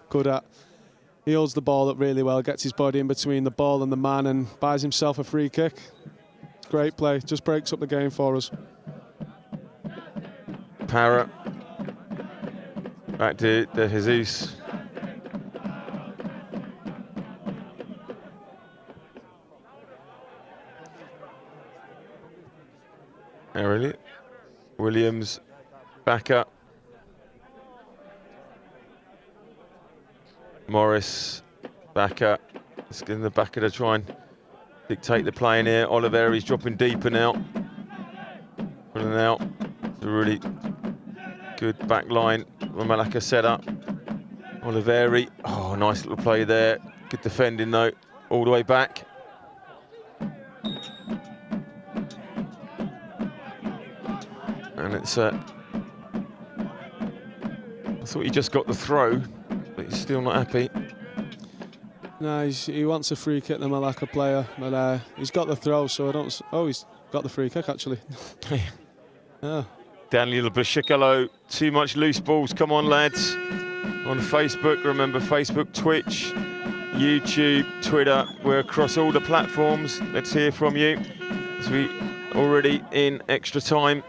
good at. He holds the ball up really well, gets his body in between the ball and the man and buys himself a free kick. Great play, just breaks up the game for us. Parrott. Back to Jesus. Really? Williams back up. Morris back up. Let's get in the back of the try and dictate the play in here. Oliveri's dropping deeper now. Pulling out. It's a really good back line. Malaka set up. Oliveri. Oh, nice little play there. Good defending though. All the way back. And it's I thought he just got the throw, but he's still not happy. No, he wants a free kick, the Malaka player, but he's got the throw, so I don't. Oh, he's got the free kick actually. Yeah. Daniel Bashikalo, too much loose balls. Come on, lads. On Facebook, remember Facebook, Twitch, YouTube, Twitter. We're across all the platforms. Let's hear from you. As we already in extra time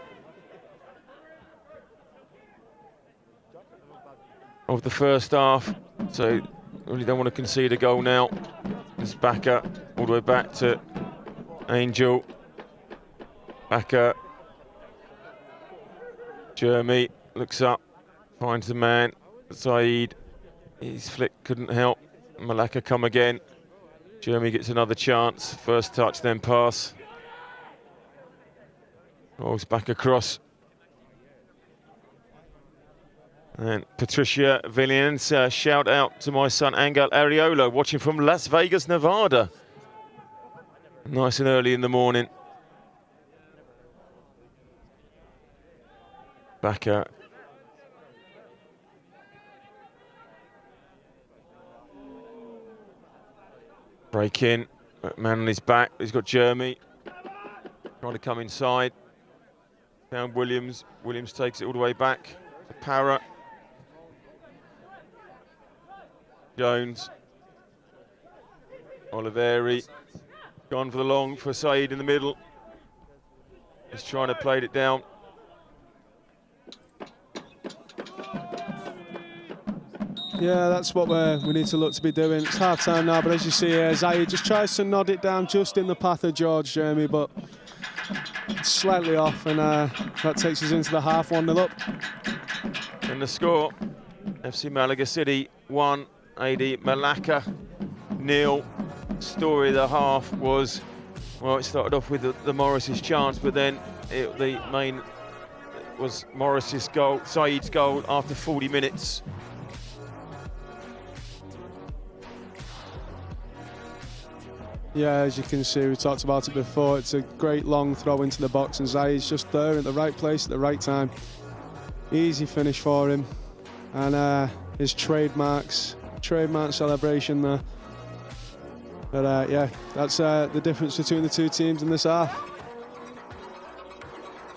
of the first half, so really don't want to concede a goal now. It's back up, all the way back to Angel. Back up. Jeremy looks up, finds the man. Saeed, his flick couldn't help. Malaka come again. Jeremy gets another chance. First touch, then pass. Rolls back across. And Patricia Villians, shout out to my son Angel Ariola, watching from Las Vegas, Nevada. Nice and early in the morning. Back out. Break in, man on his back. He's got Jeremy trying to come inside. Found Williams. Williams takes it all the way back to Parrott. Jones. Oliveri. Gone for the long for Saeed in the middle. He's trying to play it down. Yeah, that's what we need to look to be doing. It's half time now, but as you see here, Zaid just tries to nod it down just in the path of George Jeremy, but it's slightly off, and that takes us into the half, 1-0 up. And the score, FC Malaga City 1, AD Malaka 0. Story of the half was, well, it started off with the Morris's chance, but then the main was Morris's goal, Saeed's goal after 40 minutes. Yeah, as you can see, we talked about it before. It's a great long throw into the box, and Zaid's just there at the right place at the right time. Easy finish for him, and his trademark celebration there. But yeah, that's the difference between the two teams in this half.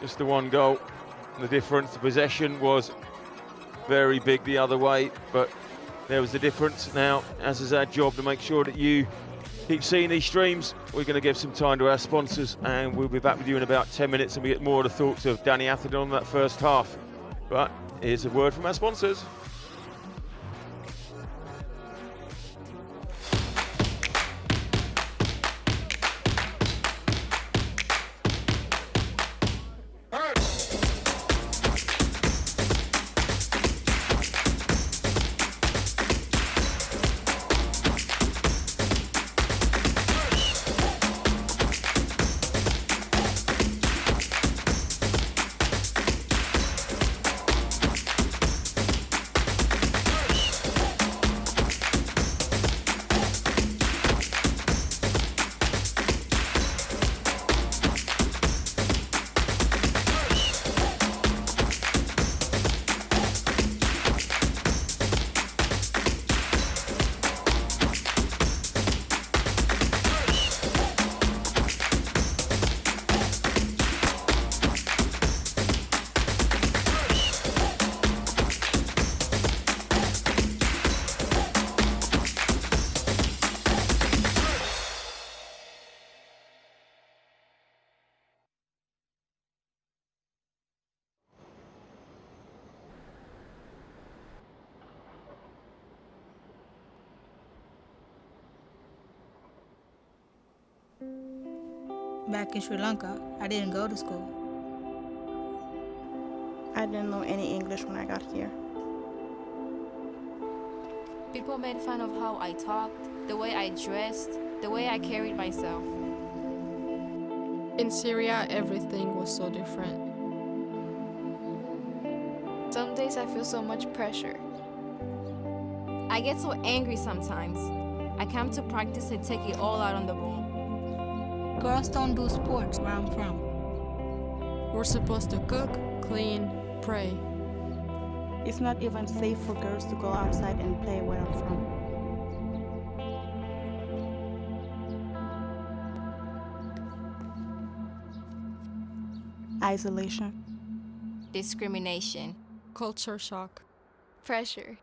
Just the one goal. The difference, the possession was very big the other way, but there was the difference. Now, as is our job to make sure that you keep seeing these streams, we're going to give some time to our sponsors, and we'll be back with you in about 10 minutes, and we get more of the thoughts of Danny Atherton on that first half. But here's a word from our sponsors. Back in Sri Lanka, I didn't go to school. I didn't know any English when I got here. People made fun of how I talked, the way I dressed, the way I carried myself. In Syria, everything was so different. Some days I feel so much pressure. I get so angry sometimes. I come to practice and take it all out on the ball. Girls don't do sports where I'm from. We're supposed to cook, clean, pray. It's not even safe for girls to go outside and play where I'm from. Isolation. Discrimination. Culture shock. Pressure.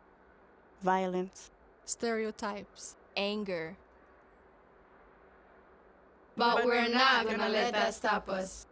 Violence. Stereotypes. Anger. But we're not gonna let that stop us.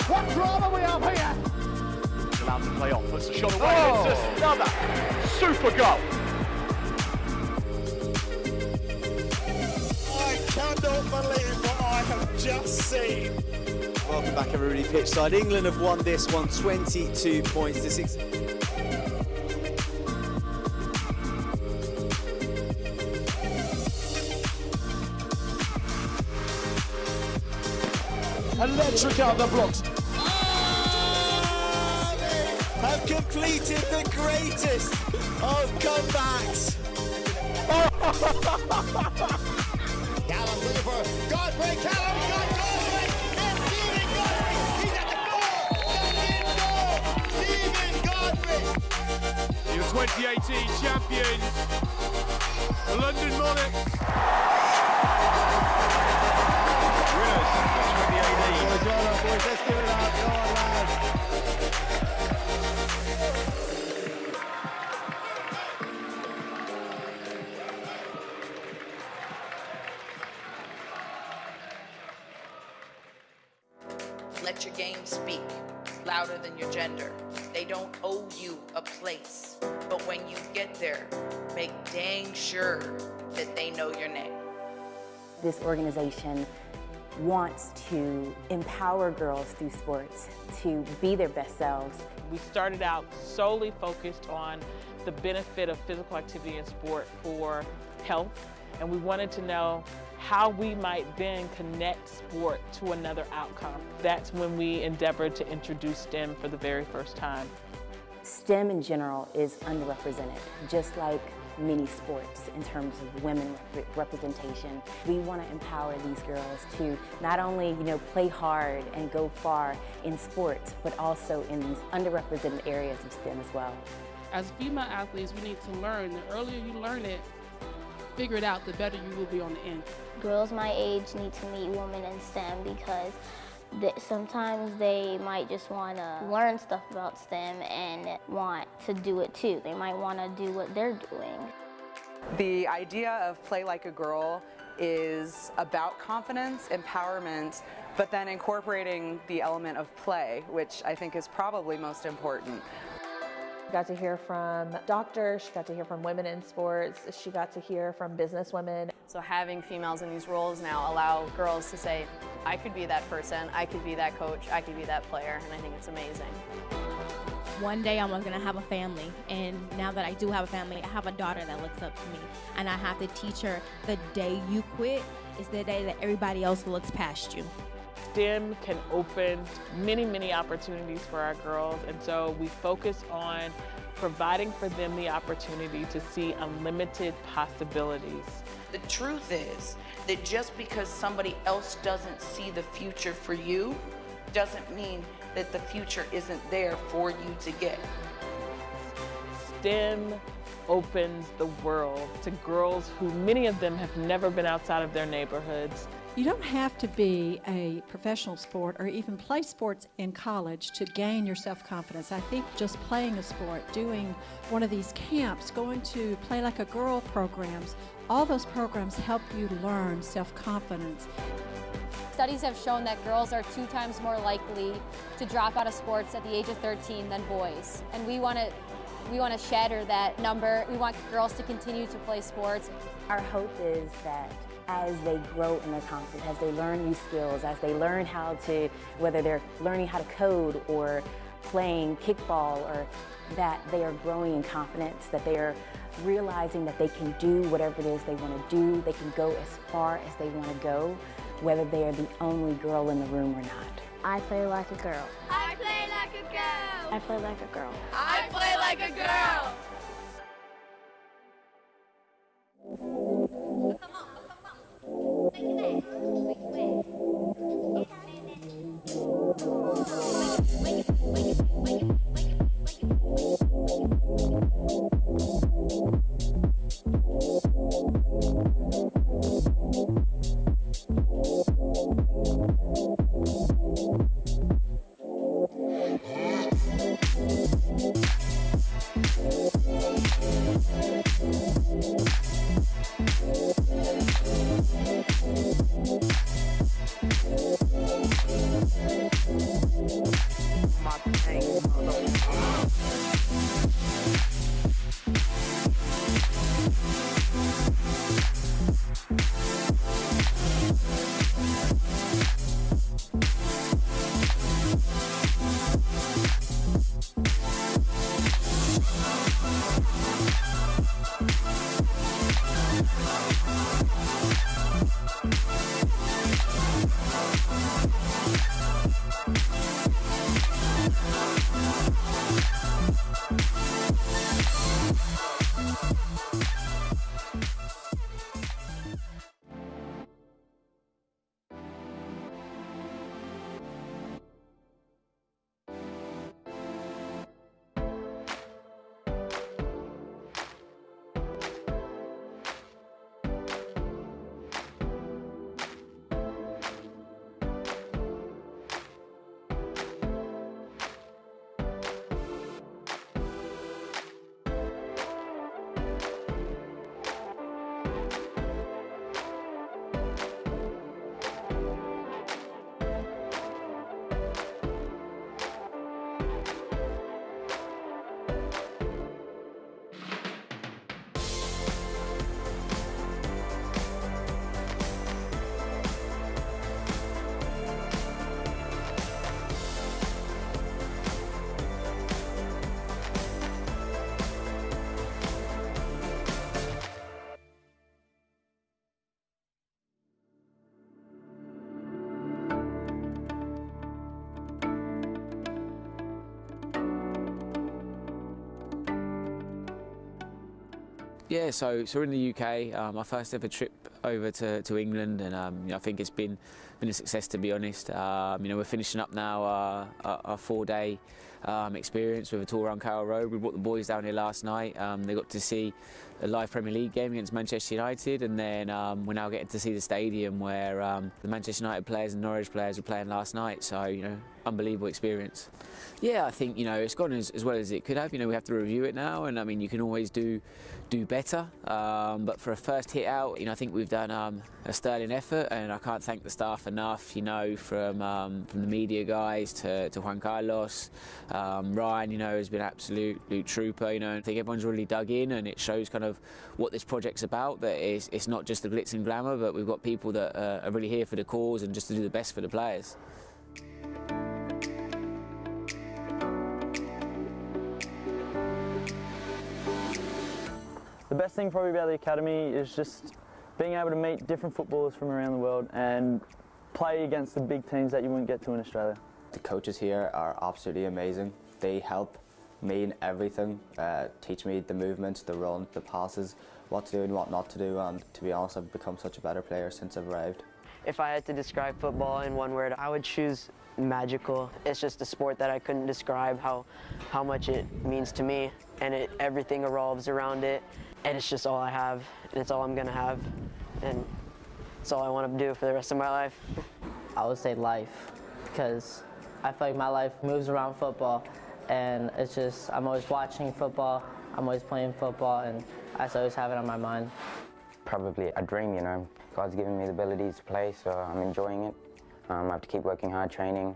What drama we have here! Allowed to play on, puts the shot away, and it's just another super goal. I cannot believe what I have just seen. Welcome back, everybody, pitch side. England have won this one 22 points to 6. Electric out the blocks. Have completed the greatest of comebacks. Callum looking for Godfrey. Callum got Godfrey. And Stephen Godfrey. He's at the goal. Stephen Godfrey. Your 2018 champions, the London Monarchs. Winners of 2018. Well done, boys. Let's give it up. Go on, lads. Let your game speak louder than your gender. They don't owe you a place, but when you get there, make dang sure that they know your name. This organization wants to empower girls through sports to be their best selves. We started out solely focused on the benefit of physical activity in sport for health, and we wanted to know how we might then connect sport to another outcome. That's when we endeavored to introduce STEM for the very first time. STEM in general is underrepresented, just like many sports in terms of women representation. We want to empower these girls to not only, play hard and go far in sports, but also in these underrepresented areas of STEM as well. As female athletes, we need to learn. The earlier you learn it, figure it out, the better you will be on the end. Girls my age need to meet women in STEM because sometimes they might just want to learn stuff about STEM and want to do it too. They might want to do what they're doing. The idea of Play Like a Girl is about confidence, empowerment, but then incorporating the element of play, which I think is probably most important. Got to hear from doctors, she got to hear from women in sports, she got to hear from business women. So having females in these roles now allow girls to say, I could be that person, I could be that coach, I could be that player, and I think it's amazing. One day I'm gonna have a family, and now that I do have a family, I have a daughter that looks up to me, and I have to teach her the day you quit is the day that everybody else looks past you. STEM can open many, many opportunities for our girls, and so we focus on providing for them the opportunity to see unlimited possibilities. The truth is that just because somebody else doesn't see the future for you, doesn't mean that the future isn't there for you to get. STEM opens the world to girls who, many of them, have never been outside of their neighborhoods. You don't have to be a professional sport or even play sports in college to gain your self-confidence. I think just playing a sport, doing one of these camps, going to Play Like a Girl programs, all those programs help you learn self-confidence. Studies have shown that girls are 2 times more likely to drop out of sports at the age of 13 than boys. And we want to shatter that number. We want girls to continue to play sports. Our hope is that as they grow in their confidence, as they learn new skills, as they learn how to, whether they're learning how to code or playing kickball, or that they are growing in confidence, that they are realizing that they can do whatever it is they want to do, they can go as far as they want to go, whether they are the only girl in the room or not. I play like a girl. I play like a girl. I play like a girl. I play like a girl. Yeah, so we're in the UK. My first ever trip over to England, and I think it's been a success, to be honest. We're finishing up now our 4-day experience with a tour around Carroll Road. We brought the boys down here last night. They got to see a live Premier League game against Manchester United, and then we're now getting to see the stadium where the Manchester United players and Norwich players were playing last night. So unbelievable experience. Yeah, I think it's gone as well as it could have. We have to review it now, and I mean you can always do better. But for a first hit out, I think we've done a sterling effort, and I can't thank the staff enough. From the media guys to Juan Carlos, Ryan, has been an absolute trooper. I think everyone's really dug in, and it shows kind of what this project's about. That it's not just the glitz and glamour, but we've got people that are really here for the cause and just to do the best for the players. The best thing probably about the academy is just being able to meet different footballers from around the world and play against the big teams that you wouldn't get to in Australia. The coaches here are absolutely amazing. They help mean everything, teach me the movements, the run, the passes, what to do and what not to do, and to be honest, I've become such a better player since I've arrived. If I had to describe football in one word, I would choose magical. It's just a sport that I couldn't describe how much it means to me, and everything revolves around it, and it's just all I have, and it's all I'm gonna have, and it's all I want to do for the rest of my life. I would say life, because I feel like my life moves around football, and it's just, I'm always watching football, I'm always playing football, and I always have it on my mind. Probably a dream, you know. God's given me the ability to play, so I'm enjoying it. I have to keep working hard, training,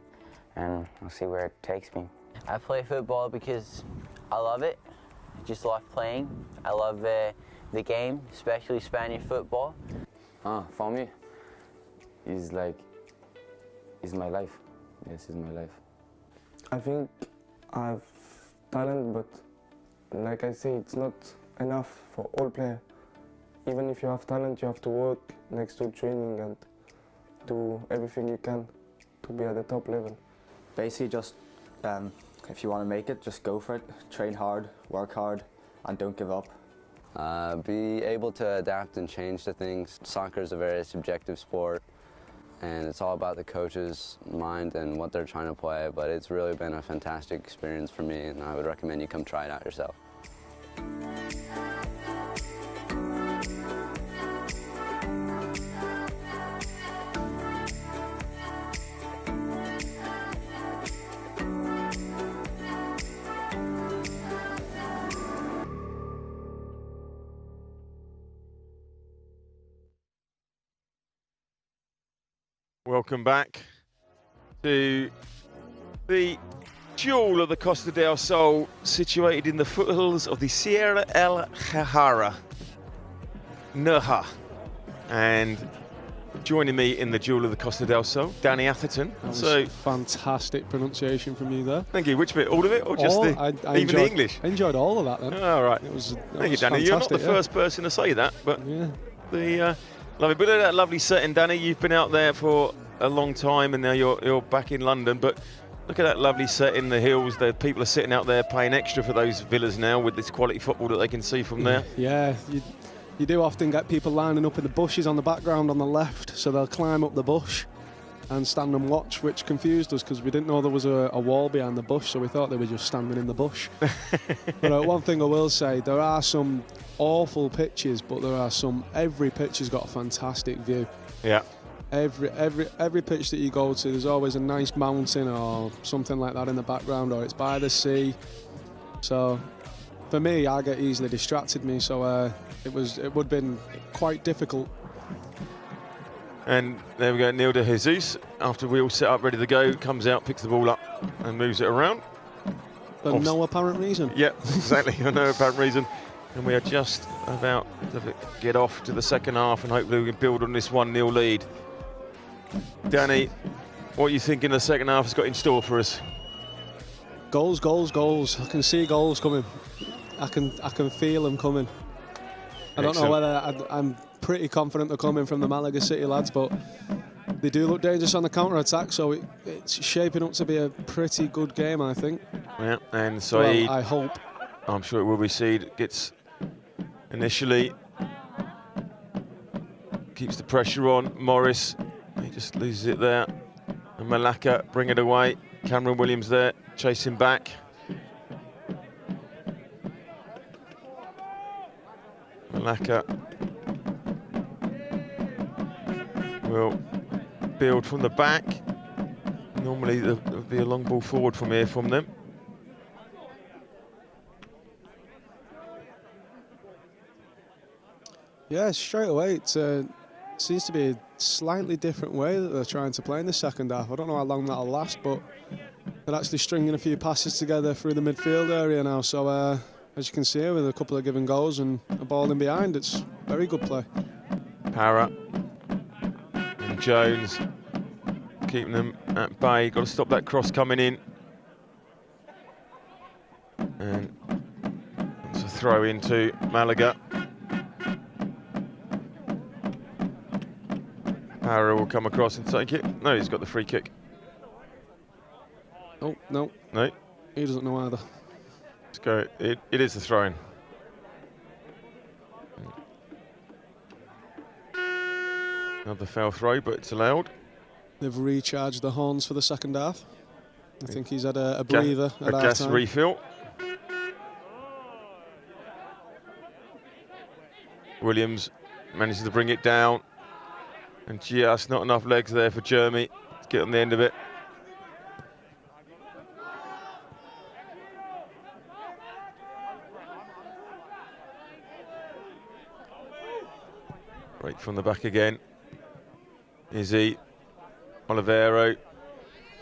and I'll see where it takes me. I play football because I love it. I just love playing. I love the game, especially Spanish football. For me, it's my life. Yes, it's my life. I think I have talent, but like I say, it's not enough for all players. Even if you have talent, you have to work next to training and do everything you can to be at the top level. Basically just, if you want to make it, just go for it. Train hard, work hard, and don't give up. Be able to adapt and change to things. Soccer is a very subjective sport, and it's all about the coach's mind and what they're trying to play, but it's really been a fantastic experience for me, and I would recommend you come try it out yourself. Welcome back to the jewel of the Costa del Sol, situated in the foothills of the Sierra El Jahara, Nerja. And joining me in the jewel of the Costa del Sol, Danny Atherton. That was fantastic pronunciation from you there. Thank you. Which bit? All of it, or just even the English? I enjoyed all of that then. All right. Thank you, Danny. You're not the first person to say that, but lovely. But look at that lovely setting, Danny. You've been out there for a long time, and now you're back in London. But look at that lovely setting, the hills. The people are sitting out there paying extra for those villas now with this quality football that they can see from there. Yeah, you do often get people lining up in the bushes on the background on the left, so they'll climb up the bush and stand and watch, which confused us because we didn't know there was a wall behind the bush, so we thought they were just standing in the bush. But one thing I will say, there are some awful pitches, but there are some. Every pitch has got a fantastic view. Yeah. Every pitch that you go to, there's always a nice mountain or something like that in the background, or it's by the sea. So for me, I get easily distracted. So it would have been quite difficult. And there we go, Neil de Jesus, after we all set up ready to go, comes out, picks the ball up and moves it around. For no apparent reason. Yeah, exactly, for no apparent reason. And we are just about to get off to the second half, and hopefully we can build on this 1-0 lead. Danny, what are you thinking the second half has got in store for us? Goals, goals, goals. I can see goals coming. I can feel them coming. I don't know whether I'm pretty confident they're coming from the Malaga City lads, but they do look dangerous on the counter-attack, so it's shaping up to be a pretty good game, I think. Yeah, and Saeed, I hope. I'm sure it will be. Saeed gets initially, keeps the pressure on. Morris, he just loses it there. And Malaka bring it away. Cameron Williams there, chasing back. Malaka will build from the back. Normally there'll be a long ball forward from here from them. Yeah, straight away it seems to be a slightly different way that they're trying to play in the second half. I don't know how long that'll last, but they're actually stringing a few passes together through the midfield area now. So as you can see, with a couple of given goals and a ball in behind, it's very good play. Para and Jones keeping them at bay. Got to stop that cross coming in. And it's a throw into Malaga. Para will come across and take it. No, he's got the free kick. Oh, no. No. He doesn't know either. to go. It is the throw-in. Another foul throw, but it's allowed. They've recharged the horns for the second half. I think he's had a breather at half gas time. refill. Williams manages to bring it down, and just not enough legs there for Jeremy to get on the end of it. Break from the back again. Izzy, Olivero,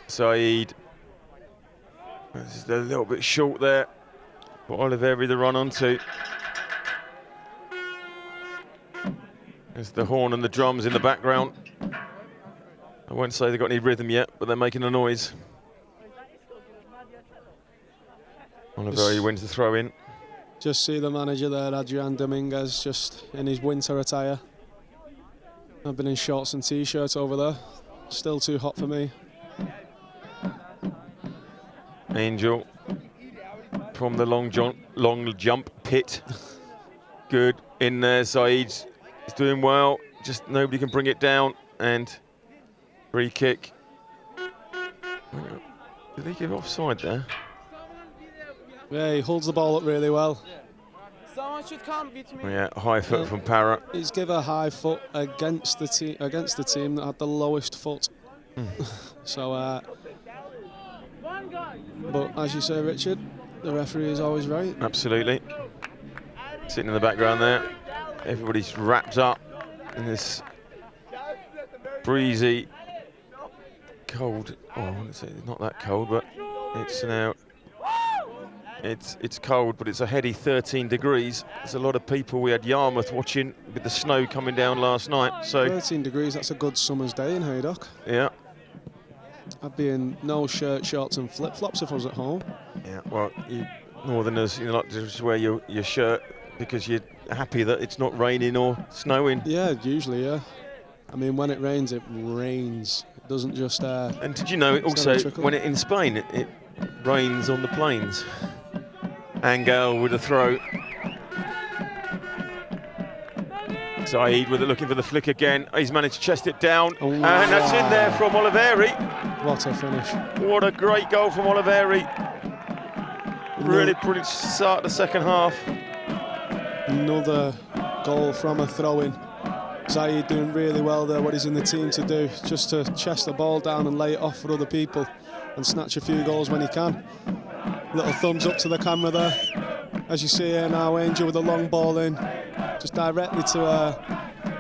Saeed. This is a little bit short there, but Olivero the run onto. There's the horn and the drums in the background. I won't say they've got any rhythm yet, but they're making a noise. Olivero wins the throw in. Just see the manager there, Adrian Dominguez, just in his winter attire. I've been in shorts and t-shirts over there. Still too hot for me. Angel from the long jump pit. Good in there. Saeed's doing well. Just nobody can bring it down. And free kick. Did they give offside there? Yeah, he holds the ball up really well. Someone should come between. Yeah, high foot from Parra. He's given a high foot against the team that had the lowest foot. So, but as you say, Richard, the referee is always right. Absolutely. Sitting in the background there. Everybody's wrapped up in this breezy, cold. Oh, I wouldn't say it's not that cold, but it's now. It's cold, but it's a heady 13 degrees. There's a lot of people. We had Yarmouth watching with the snow coming down last night. So 13 degrees, that's a good summer's day in Haydock. Yeah. I'd be in no shirt, shorts and flip-flops if I was at home. Yeah, well, you Northerners, you like to just wear your shirt because you're happy that it's not raining or snowing. Yeah, usually, yeah. I mean, when it rains, it rains. It doesn't just... and did you know, also, when in Spain, it rains on the plains? Angel with a throw. Saeed with it, looking for the flick again. He's managed to chest it down. Oh, and that's in there from Oliveri. What a finish. What a great goal from Oliveri. Really brilliant start the second half. Another goal from a throw-in. Saeed doing really well there, what he's in the team to do, just to chest the ball down and lay it off for other people and snatch a few goals when he can. Little thumbs up to the camera there. As you see here now, Angel with a long ball in, just directly to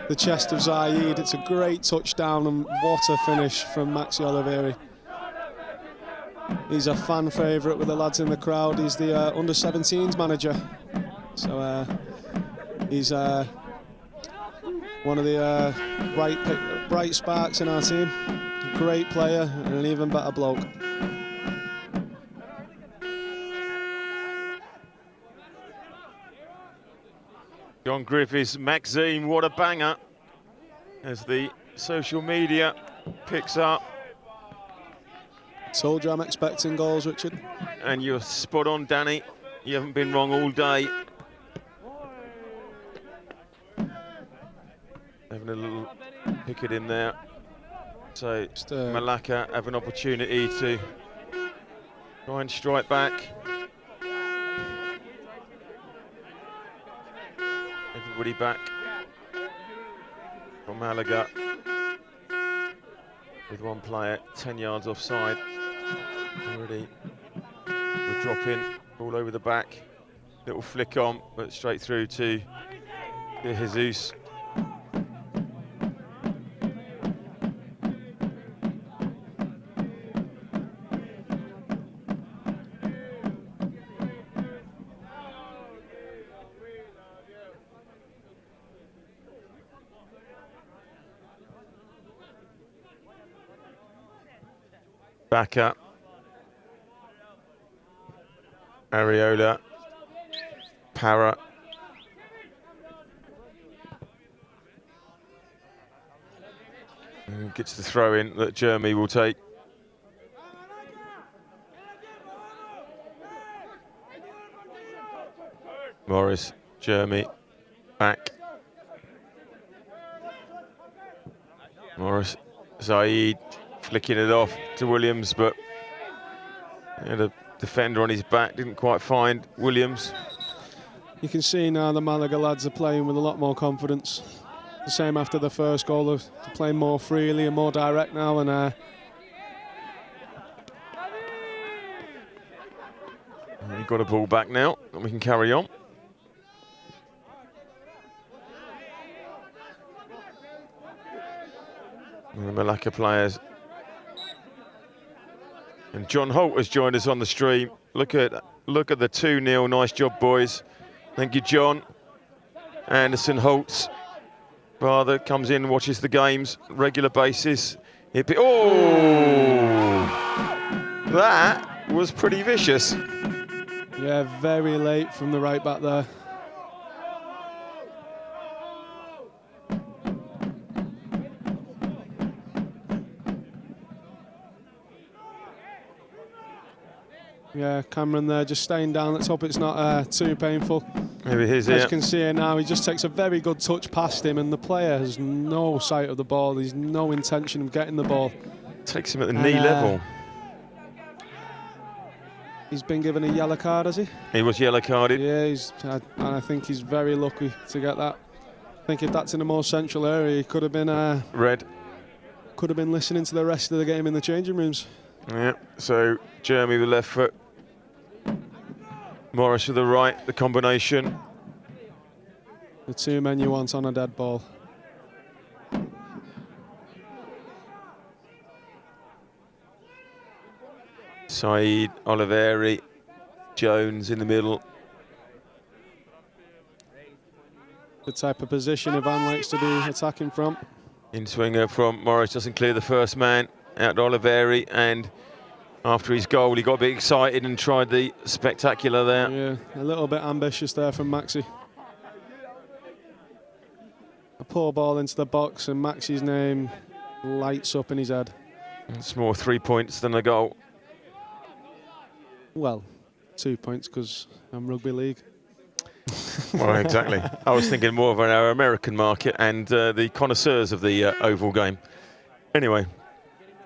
the chest of Saeed. It's a great touchdown and what a finish from Maxi Oliveri. He's a fan favourite with the lads in the crowd. He's the under-17s manager. So he's one of the bright sparks in our team. Great player and an even better bloke. John Griffiths, Maxime, what a banger. As the social media picks up. Told you I'm expecting goals, Richard. And you're spot on, Danny. You haven't been wrong all day. Having a little pick it in there. So Malaka have an opportunity to try and strike back. Everybody back from Malaga with one player 10 yards offside. Already we're dropping all over the back. Little flick on, but straight through to Jesus. Back up. Areola. Parra. And gets the throw in that Jeremy will take. Morris, Jeremy, back. Morris, Zaid flicking it off to Williams, but had a defender on his back, didn't quite find Williams. You can see now the Malaga lads are playing with a lot more confidence. The same after the first goal, they're playing more freely and more direct now, and we've got a ball back now, and we can carry on. And the Malaka players. And John Holt has joined us on the stream. Look at the 2-0. Nice job, boys. Thank you, John. Anderson Holt's father comes in and watches the games regular basis. Oh! That was pretty vicious. yeah, very late from the right back there. Yeah, Cameron there just staying down. Let's hope it's not too painful. Maybe his As you can see here now, he just takes a very good touch past him, and the player has no sight of the ball. There's no intention of getting the ball. Takes him at the knee level. He's been given a yellow card, has he? He was yellow carded. Yeah, and I think he's very lucky to get that. I think if that's in a more central area, he could have been red. Could have been listening to the rest of the game in the changing rooms. Yeah, so Jeremy with left foot. Morris with the right, the combination. The two men you want on a dead ball. Saeed, Oliveri, Jones in the middle. The type of position Ivan likes to be attacking from. In swinger from Morris, doesn't clear the first man. Out to Oliveri, and after his goal he got a bit excited and tried the spectacular there. Yeah, a little bit ambitious there from Maxi. A poor ball into the box and Maxi's name lights up in his head. It's more 3 points than a goal. Well, 2 points because I'm rugby league. Well, exactly. I was thinking more of our American market and the connoisseurs of the oval game. Anyway,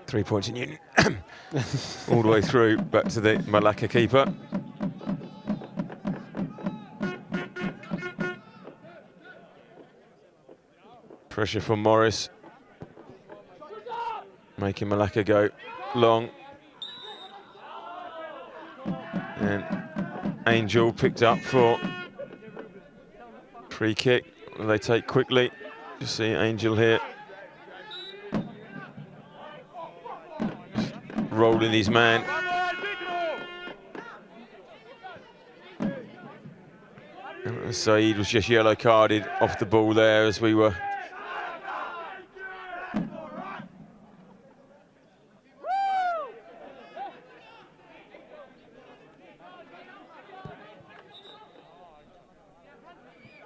3 points in Union. All the way through, back to the Malaka keeper. Pressure from Morris. Making Malaka go long. And Angel picked up for free kick. They take quickly. You see Angel here. Rolling his man. Saeed was just yellow carded off the ball there as we were.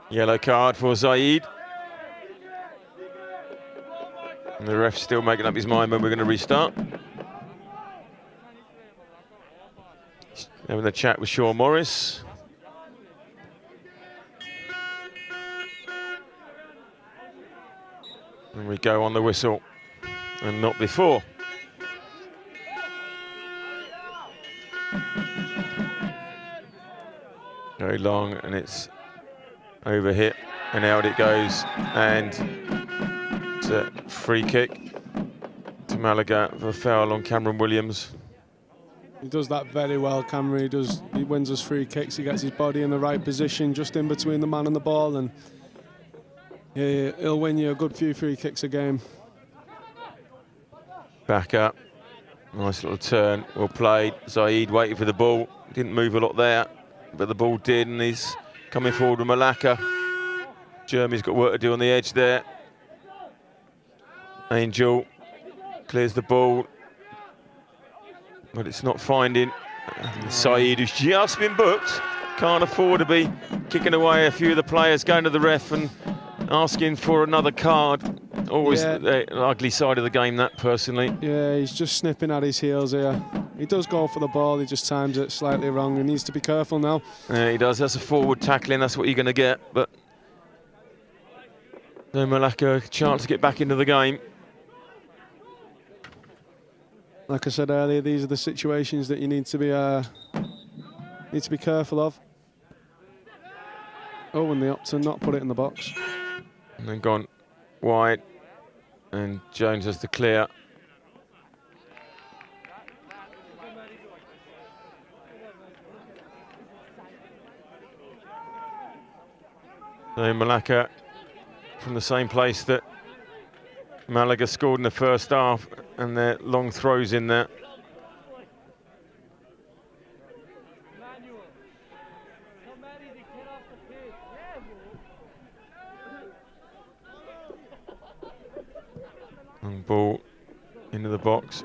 Yellow card for Saeed. And the ref's still making up his mind when we're going to restart. Having a chat with Sean Morris. And we go on the whistle, and not before. Very long, and it's over hit, and out it goes, and it's a free kick to Malaga for a foul on Cameron Williams. He does that very well, Cameron. He wins us free kicks. He gets his body in the right position, just in between the man and the ball, and yeah, he'll win you a good few free kicks a game. Back up, nice little turn, well played. Saeed waited for the ball, didn't move a lot there, but the ball did, and he's coming forward with Malaka. Jeremy's got work to do on the edge there. Angel clears the ball, but it's not finding. Saeed, who's just been booked, can't afford to be kicking away a few of the players, going to the ref and asking for another card. Always the ugly side of the game, that, personally. Yeah, he's just snipping at his heels here. He does go for the ball, he just times it slightly wrong. He needs to be careful now. Yeah, he does. That's a forward tackling, that's what you're going to get. But no, Malaka, a chance to get back into the game. Like I said earlier, these are the situations that you need to be careful of. Oh, and they opt to not put it in the box. And then gone wide, and Jones has to clear. So Malaka from the same place that Malaga scored in the first half, and their long throws in there. Long ball into the box.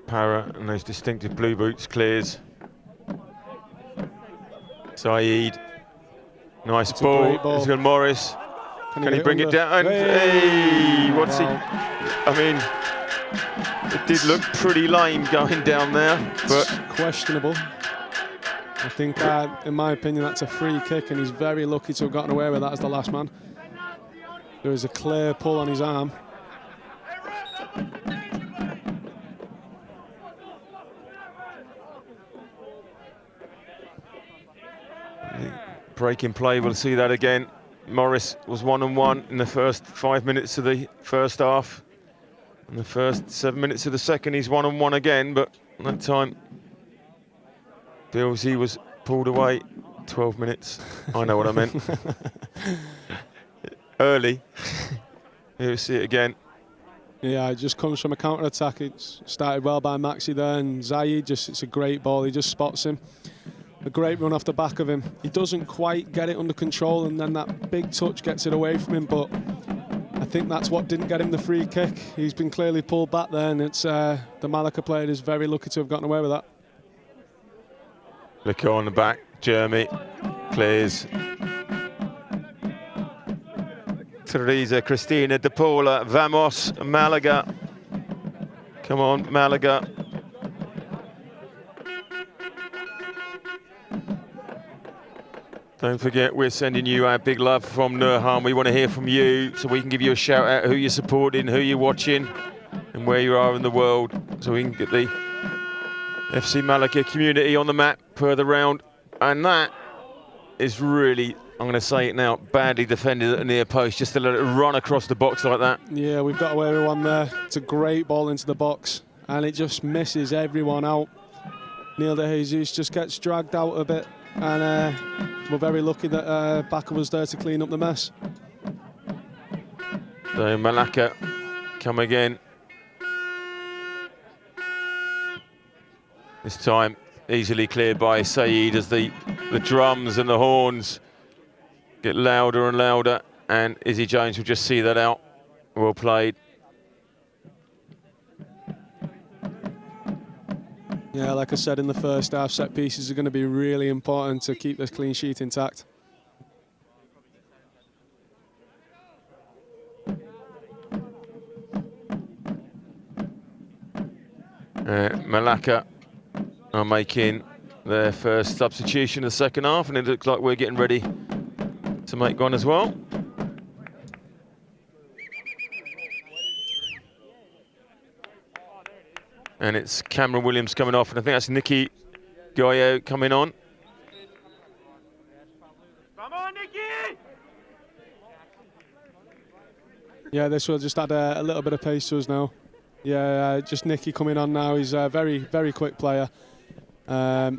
Para and those distinctive blue boots clears. Saeed. Nice ball. It's got Morris. Can he bring it down? Hey, what's he? I mean, it did look pretty lame going down there, but questionable. I think, in my opinion, that's a free kick, and he's very lucky to have gotten away with that as the last man. There was a clear pull on his arm. Break in play, we'll see that again. Morris was 1-on-1 in the first 5 minutes of the first half. In the first 7 minutes of the second, he's 1-on-1 again, but that time feels he was pulled away. 12 minutes. I know what I meant. Early. Here we see it again. Yeah, it just comes from a counter-attack. It's started well by Maxi there, and Zaid it's a great ball. He just spots him. A great run off the back of him. He doesn't quite get it under control, and then that big touch gets it away from him, but I think that's what didn't get him the free kick. He's been clearly pulled back there, and it's the Malaka player is very lucky to have gotten away with that. Look on the back, Jeremy clears. Teresa, Cristina, De Paula, Vamos, Malaga. Come on, Malaga. Don't forget, we're sending you our big love from Nerja. We want to hear from you so we can give you a shout out who you're supporting, who you're watching, and where you are in the world, so we can get the FC Malaga community on the map further round. And that is really, I'm going to say it now, badly defended at the near post, just to let it run across the box like that. Yeah, we've got away with one there. It's a great ball into the box, and it just misses everyone out. Neil De Jesus just gets dragged out a bit, and we're very lucky that Baca was there to clean up the mess. So Malaka come again. This time easily cleared by Saeed as the drums and the horns get louder and louder, and Izzy Jones will just see that out. Well played. Yeah, like I said in the first half, set pieces are going to be really important to keep this clean sheet intact. Malaka are making their first substitution in the second half, and it looks like we're getting ready to make one as well. And it's Cameron Williams coming off, and I think that's Nikki Goyo coming on. Come on, Nikki! Yeah, this will just add a little bit of pace to us now. Yeah, just Nicky coming on now. He's a very, very quick player. So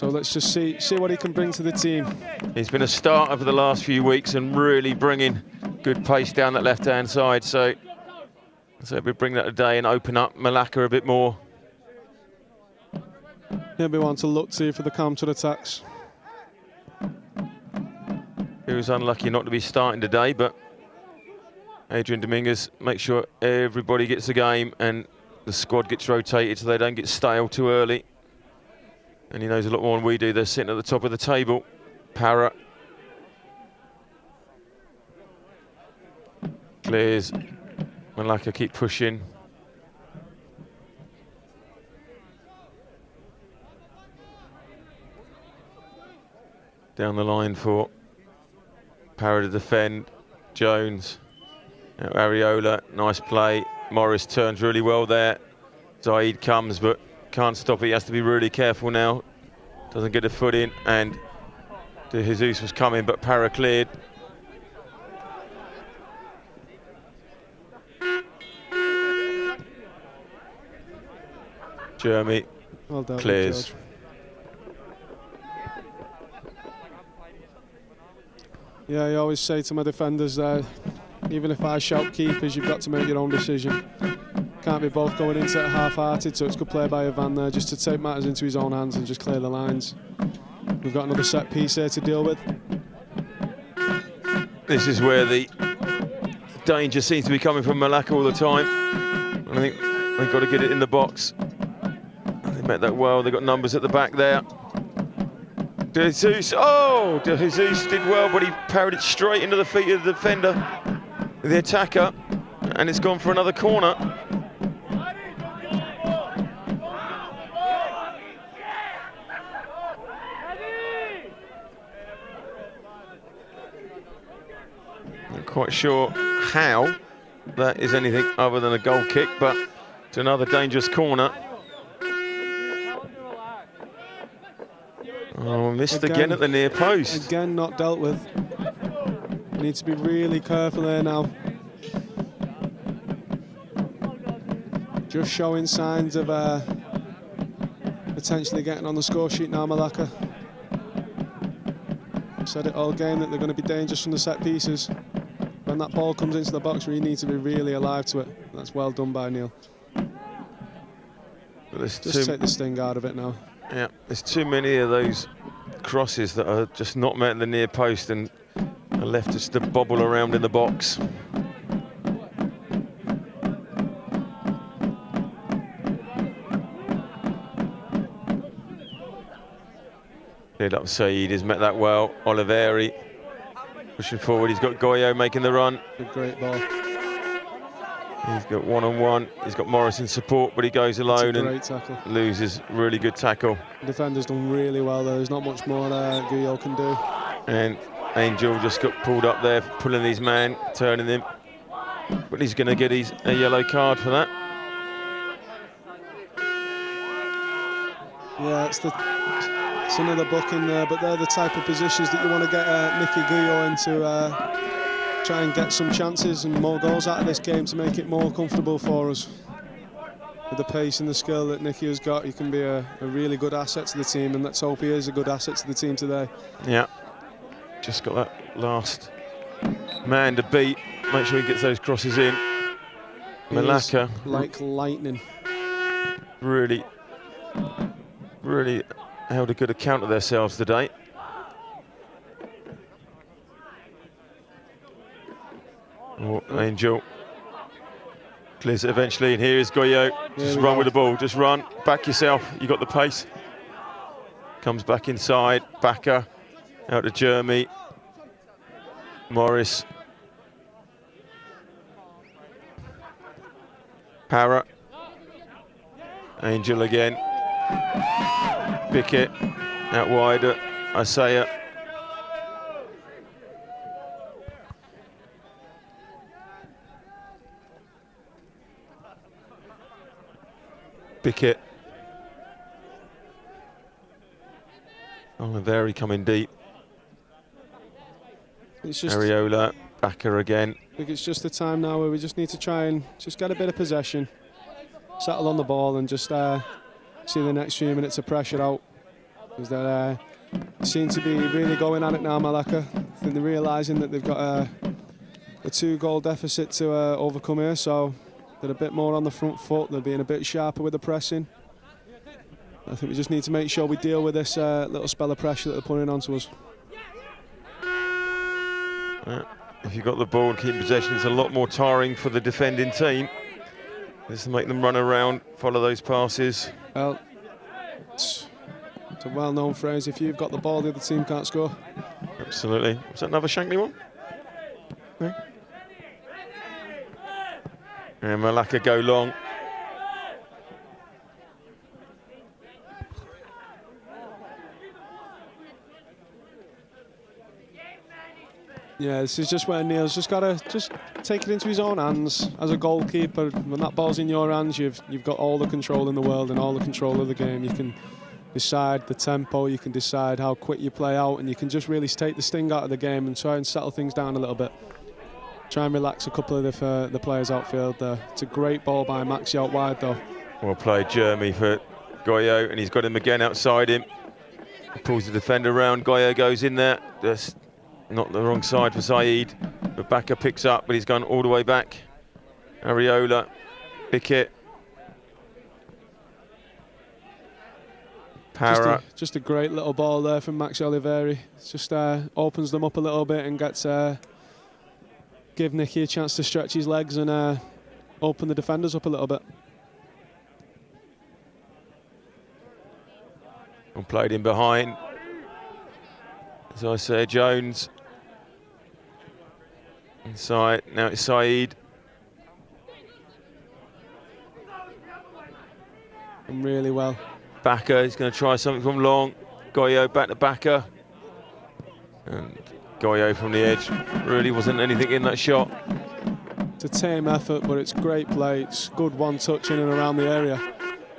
let's just see what he can bring to the team. He's been a starter for the last few weeks and really bringing good pace down that left-hand side. So we bring that today and open up Malaka a bit more. He'll be one to look to for the counter-attacks. He was unlucky not to be starting today, but Adrian Dominguez makes sure everybody gets the game and the squad gets rotated so they don't get stale too early. And he knows a lot more than we do. They're sitting at the top of the table. Para clears. Malaka keep pushing. down the line for Parra to defend. Jones, now Areola, nice play. Morris turns really well there. Zaid comes but can't stop it. He has to be really careful now. Doesn't get a foot in, and De Jesus was coming but Parra cleared. Jeremy well done, clears. George. Yeah, I always say to my defenders there, even if I shout keepers, you've got to make your own decision. Can't be both going into it half-hearted, so it's good play by Ivan there just to take matters into his own hands and just clear the lines. We've got another set piece here to deal with. This is where the danger seems to be coming from Malaka all the time. I think they've got to get it in the box. They met that well, they've got numbers at the back there. De Jesus, oh! De Jesus did well, but he parried it straight into the feet of the defender, the attacker, and it's gone for another corner. Not quite sure how that is anything other than a goal kick, but it's another dangerous corner. Oh, missed again at the near post. Again, not dealt with. Need to be really careful there now. Just showing signs of potentially getting on the score sheet now, Malaka. Said it all game that they're going to be dangerous from the set pieces. When that ball comes into the box, we need to be really alive to it. That's well done by Neil. Just take the sting out of it now. Yeah, there's too many of those crosses that are just not met at the near post and are left just to bobble around in the box. Cleared up Said, has met that well. Oliveri pushing forward, he's got Goyo making the run. A great ball. He's got one-on-one, he's got Morris in support, but he goes alone and tackle. Loses. Really good tackle. The defender's done really well there. There's not much more Guyo can do. And Angel just got pulled up there, pulling his man, turning him. But he's going to get a yellow card for that. Yeah, it's another booking there, but they're the type of positions that you want to get Nicky Guyo into. Try and get some chances and more goals out of this game to make it more comfortable for us. With the pace and the skill that Nicky has got, he can be a really good asset to the team, and let's hope he is a good asset to the team today. Yeah, just got that last man to beat. Make sure he gets those crosses in. Malaka, like lightning. Really held a good account of themselves today. Oh, Angel clears it eventually, and here is Goyo. Just run with the ball, just run, back yourself, you got the pace. Comes back inside, Backer, out to Jeremy. Morris. Parra. Angel again. Pickett, out wider, Isaiah. Pickett. Oliveri coming deep. It's just Areola, Backer again. I think it's just the time now where we just need to try and just get a bit of possession, settle on the ball, and just see the next few minutes of pressure out. Because they seem to be really going at it now, Malaka. I think they're realising that they've got a 2-goal deficit to overcome here, so they're a bit more on the front foot. They're being a bit sharper with the pressing. I think we just need to make sure we deal with this little spell of pressure that they're putting onto us. If you've got the ball and keep possession, it's a lot more tiring for the defending team. Just to make them run around, follow those passes. Well, it's a well-known phrase, if you've got the ball, the other team can't score. Absolutely. Was that another Shankly one? No? And Malaka go long. Yeah, this is just where Neil's just got to just take it into his own hands. As a goalkeeper, when that ball's in your hands, you've got all the control in the world and all the control of the game. You can decide the tempo, you can decide how quick you play out, and you can just really take the sting out of the game and try and settle things down a little bit. Try and relax a couple of the players outfield there. It's a great ball by Maxi out wide though. Well played, Jeremy, for Goyo, and he's got him again outside him. Pulls the defender around, Goyo goes in there. Just not the wrong side for Saeed. But Baka picks up, but he's gone all the way back. Ariola, Pickett. Para. Just a great little ball there from Max Oliveri. It's just opens them up a little bit and gets give Nicky a chance to stretch his legs and open the defenders up a little bit. And played in behind. As I say, Jones. Inside, now it's Saeed. And really well. Baka, he's going to try something from long. Goyo back to Baka. And Goyo from the edge. Really wasn't anything in that shot. It's a tame effort, but it's great play. It's good one touch in and around the area.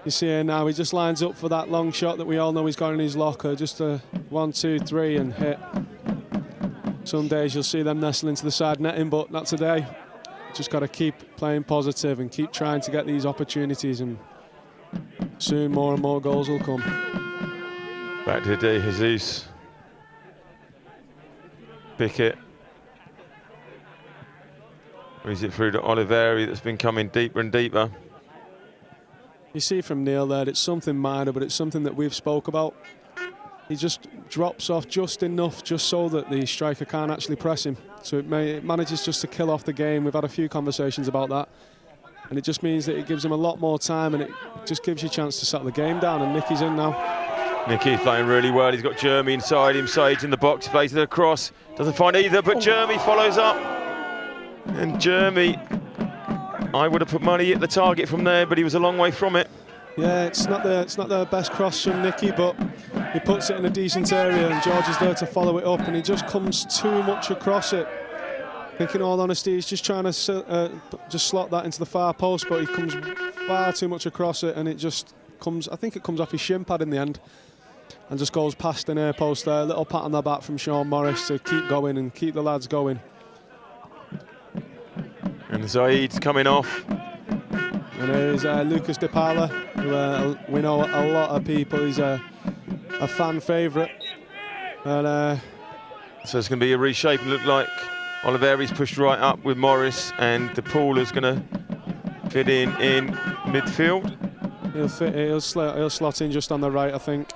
You see here now, he just lines up for that long shot that we all know he's got in his locker. Just a 1, 2, 3 and hit. Some days you'll see them nestle into the side netting, but not today. Just got to keep playing positive and keep trying to get these opportunities, and soon more and more goals will come. Back to De Jesus. Pickett. Brings it through to Oliveri, that's been coming deeper and deeper. You see from Neil there, it's something minor, but it's something that we've spoke about. He just drops off just enough, just so that the striker can't actually press him. So it manages just to kill off the game. We've had a few conversations about that. And it just means that it gives him a lot more time, and it just gives you a chance to settle the game down. And Nicky's in now. Nicky's playing really well. He's got Jeremy inside him. Said's in the box, plays it across. Doesn't find either, but Jeremy follows up. And Jeremy, I would have put money at the target from there, but he was a long way from it. Yeah, it's not the best cross from Nicky, but he puts it in a decent area, and George is there to follow it up, and he just comes too much across it. I think, in all honesty, he's just trying to just slot that into the far post, but he comes far too much across it, and it just comes, I think it comes off his shin pad in the end, and just goes past an air post there. A little pat on the back from Sean Morris to keep going and keep the lads going. And Zaid's coming off. And here's Lucas De Paula, who we know a lot of people. He's a fan favourite. And so it's going to be a reshape. Look like Oliveri's pushed right up with Morris, and De Paula's going to fit in midfield. He'll slot in just on the right, I think.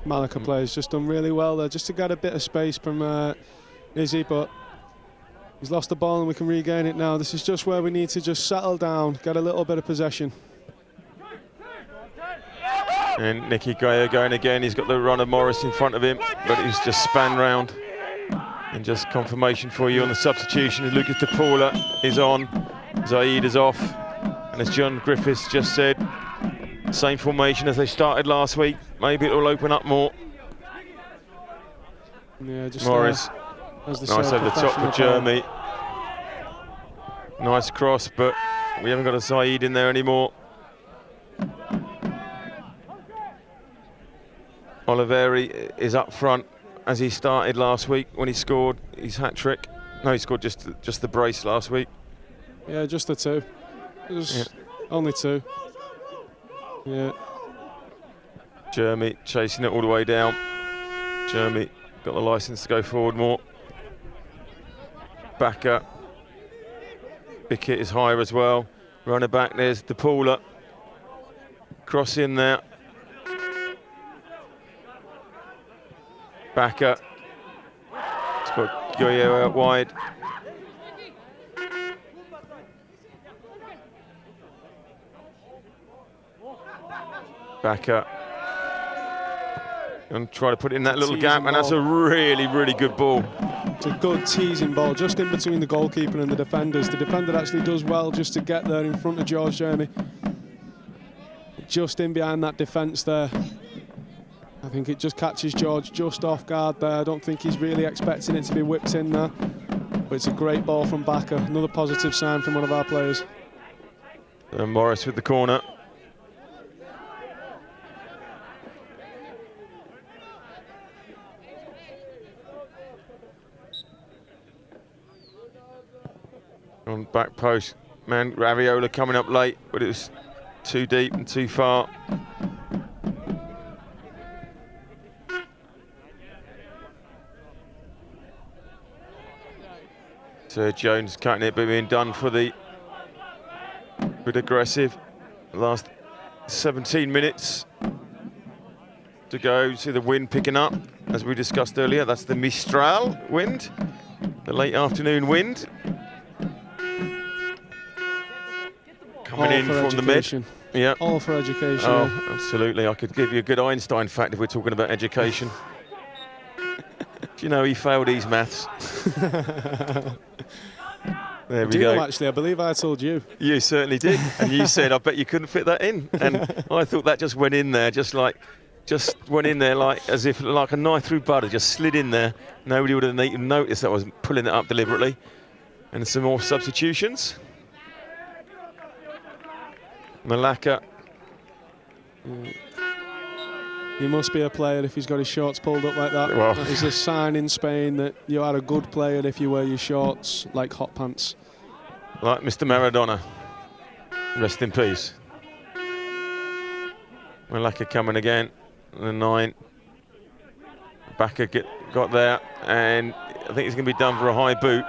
Malaka players just done really well there, just to get a bit of space from Izzy, but he's lost the ball and we can regain it now. This is just where we need to just settle down, get a little bit of possession. And Nicky Gaia going again. He's got the run of Morris in front of him, but he's just span round. And just confirmation for you on the substitution. Lucas De Paula is on, Zaid is off, and as John Griffiths just said, same formation as they started last week. Maybe it will open up more. Yeah, just Morris, nice over the top for Jeremy. Nice cross, but we haven't got a Saeed in there anymore. Oliveri is up front as he started last week when he scored his hat-trick. No, he scored just the brace last week. Yeah, just the two. Only two. Yeah. Jeremy chasing it all the way down. Jeremy got the licence to go forward more. Back up. Big hit is higher as well. Runner back, there's DePaula. Cross in there. Backer. It's got Goyo out wide. Backer. And try to put it in that little gap, and that's a really, really good ball. It's a good teasing ball, just in between the goalkeeper and the defenders. The defender actually does well just to get there in front of George Jeremy. Just in behind that defence there. I think it just catches George just off guard there. I don't think he's really expecting it to be whipped in there. But it's a great ball from Backer. Another positive sign from one of our players. And Morris with the corner. On back post, man, Raviola coming up late, but it was too deep and too far. So Jones cutting it, but being done for the bit aggressive. Last 17 minutes to go. See the wind picking up, as we discussed earlier. That's the Mistral wind, the late afternoon wind. Coming in from the mid. Yeah. All for education. Oh, absolutely. I could give you a good Einstein fact if we're talking about education. Do you know he failed his maths? There we go. Actually, I believe I told you. You certainly did. And you said, I bet you couldn't fit that in. And I thought that just went in there, just went in there like as if like a knife through butter, just slid in there. Nobody would have even noticed that I was pulling it up deliberately. And some more substitutions. Malaka. He must be a player if he's got his shorts pulled up like that. Well, that is a sign in Spain that you are a good player if you wear your shorts like hot pants. Like Mr. Maradona. Rest in peace. Malaka coming again. The 9. Backer got there, and I think he's going to be done for a high boot.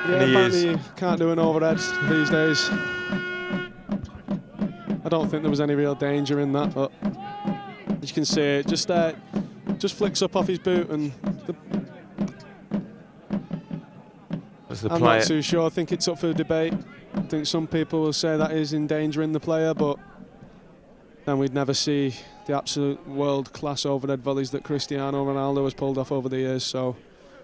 Yeah, apparently you can't do an overhead these days. I don't think there was any real danger in that, but as you can see, it just flicks up off his boot, and I'm not too sure. I think it's up for debate. I think some people will say that is endangering the player, but then we'd never see the absolute world-class overhead volleys that Cristiano Ronaldo has pulled off over the years. So,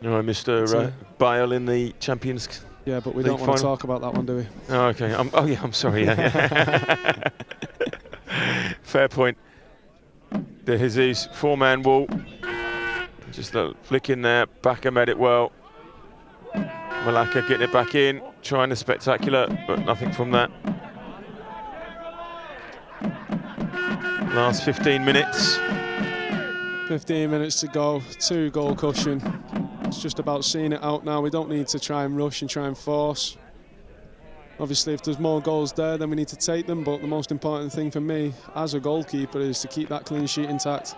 no, Mr. Bale in the Champions. Yeah, but we don't want to talk about that one, do we? Oh, okay. I'm sorry. Yeah. Fair point. The Jesus 4-man wall. Just a flick in there. Backer made it well. Malaka getting it back in. Trying the spectacular, but nothing from that. Last 15 minutes. 15 minutes to go. 2-goal cushion. It's just about seeing it out now. We don't need to try and rush and try and force. Obviously, if there's more goals there, then we need to take them. But the most important thing for me as a goalkeeper is to keep that clean sheet intact.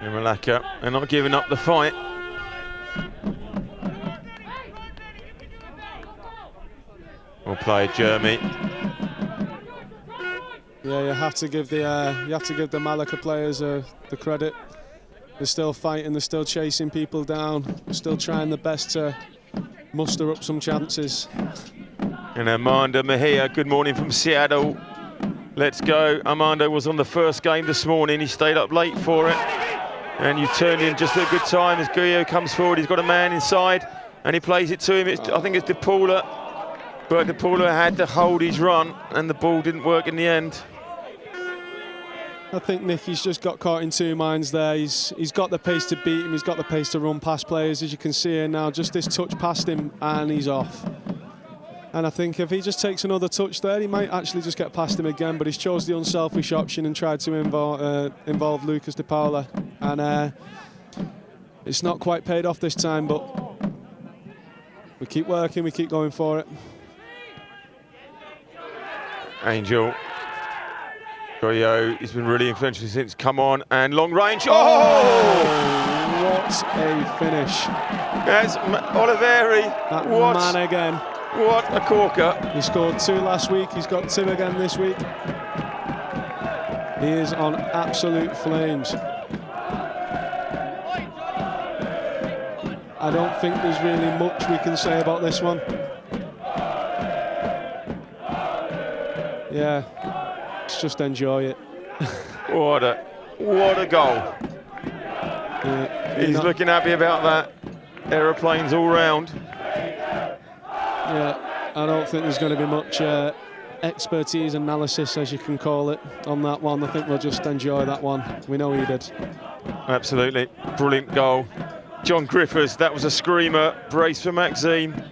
And Malaka, they're not giving up the fight. Well played, Jeremy. Yeah, you have to give the Malacca players the credit. They're still fighting, they're still chasing people down, they're still trying their best to muster up some chances. And Armando Mejia, good morning from Seattle. Let's go. Armando was on the first game this morning. He stayed up late for it. And you turn in just at a good time as Guillo comes forward. He's got a man inside and he plays it to him. I think it's DePaula. But DePaula had to hold his run and the ball didn't work in the end. I think Nicky's just got caught in two minds there. He's got the pace to beat him, he's got the pace to run past players, as you can see here now. Just this touch past him and he's off. And I think if he just takes another touch there, he might actually just get past him again, but he's chose the unselfish option and tried to involve Lucas De Paula. And it's not quite paid off this time, but we keep working, we keep going for it. Angel. Goyo, he's been really influential since come on, and long range. Oh! What a finish. There's Oliveri. That What? man again. What a corker. He scored 2 last week. He's got 2 again this week. He is on absolute flames. I don't think there's really much we can say about this one. Yeah, let's just enjoy it. What a goal. Yeah, He's looking happy about that. Aeroplanes all round. Yeah, I don't think there's going to be much expertise analysis, as you can call it, on that one. I think we'll just enjoy that one. We know he did. Absolutely. Brilliant goal. John Griffiths, that was a screamer. Brace for Maxime.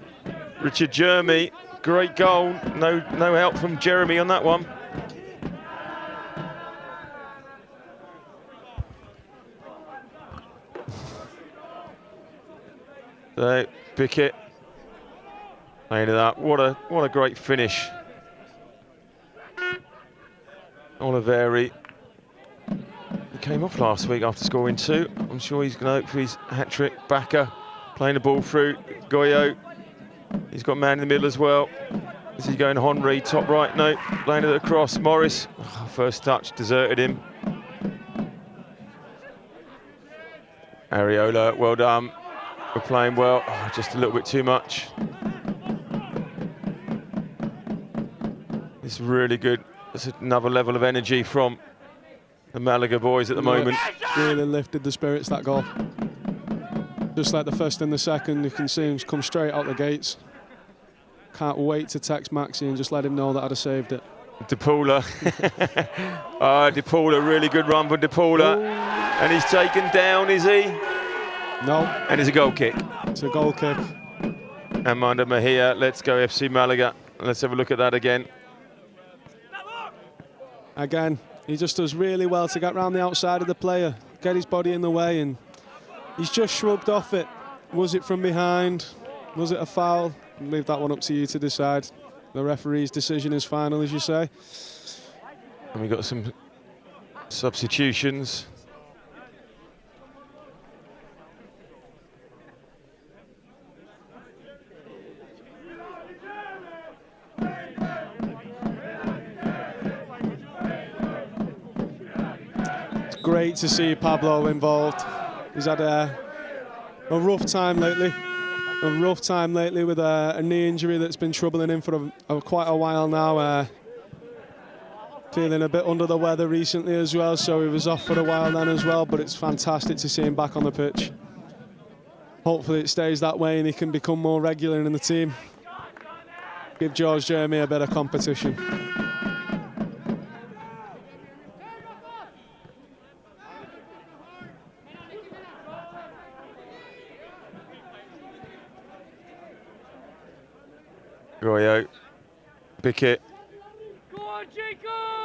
Richard Jeremy, great goal. No help from Jeremy on that one. So, Pickett. Playing it up. What a great finish. Oliveri. He came off last week after scoring 2. I'm sure he's going to hope for his hat-trick. Backer playing the ball through. Goyo. He's got a man in the middle as well. Is he going Henry, top right? No. Playing it across. Morris. Oh, first touch, deserted him. Areola, well done. We're playing well. Oh, just a little bit too much. It's really good. It's another level of energy from the Malaga boys at the moment. Really lifted the spirits, that goal. Just like the first and the second, you can see him come straight out the gates. Can't wait to text Maxi and just let him know that I'd have saved it. DePaula. DePaula, really good run for DePaula. Ooh. And he's taken down, is he? No. And it's a goal kick. It's a goal kick. Amanda Mejia, let's go FC Malaga. Let's have a look at that again. Again, he just does really well to get round the outside of the player, get his body in the way, and he's just shrugged off it. Was it from behind? Was it a foul? I'll leave that one up to you to decide. The referee's decision is final, as you say. And we got some substitutions. Great to see Pablo involved. He's had a rough time lately. With a knee injury that's been troubling him for quite a while now. Feeling a bit under the weather recently as well, so he was off for a while then as well, but it's fantastic to see him back on the pitch. Hopefully it stays that way and he can become more regular in the team. Give George Jeremy a bit of competition. Goyo, Pickett,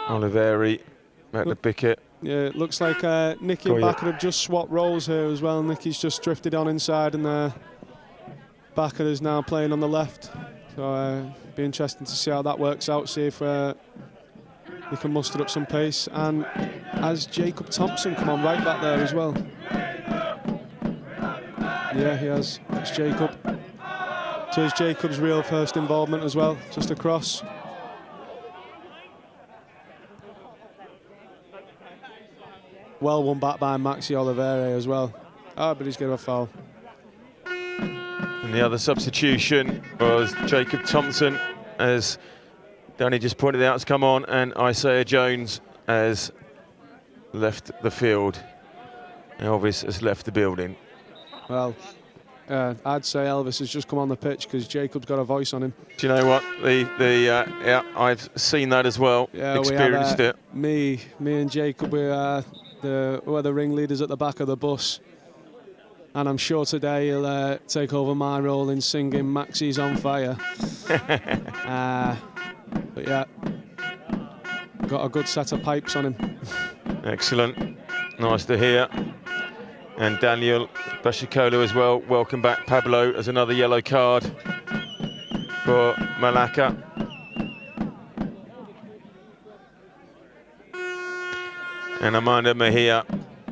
Oliveri, back to Pickett. Yeah, it looks like Nicky and Backer have just swapped roles here as well. Nicky's just drifted on inside and Backer is now playing on the left. So be interesting to see how that works out, see if he can muster up some pace. And has Jacob Thompson come on right back there as well? Yeah, he has. It's Jacob. So it's Jacob's real first involvement as well, just across. Well won back by Maxi Oliveri as well. But he's getting a foul. And the other substitution was Jacob Thompson, as Danny just pointed out, has come on, and Isaiah Jones has left the field. Elvis has left the building. Well, I'd say Elvis has just come on the pitch because Jacob's got a voice on him. Do you know what? Yeah, I've seen that as well. Yeah, experienced it. Me and Jacob, we're the ringleaders at the back of the bus, and I'm sure today he'll take over my role in singing "Maxi's on Fire." But yeah, got a good set of pipes on him. Excellent, nice to hear. And Daniel Bashikolo as well. Welcome back, Pablo, as another yellow card for Malaka. And Amanda Mejia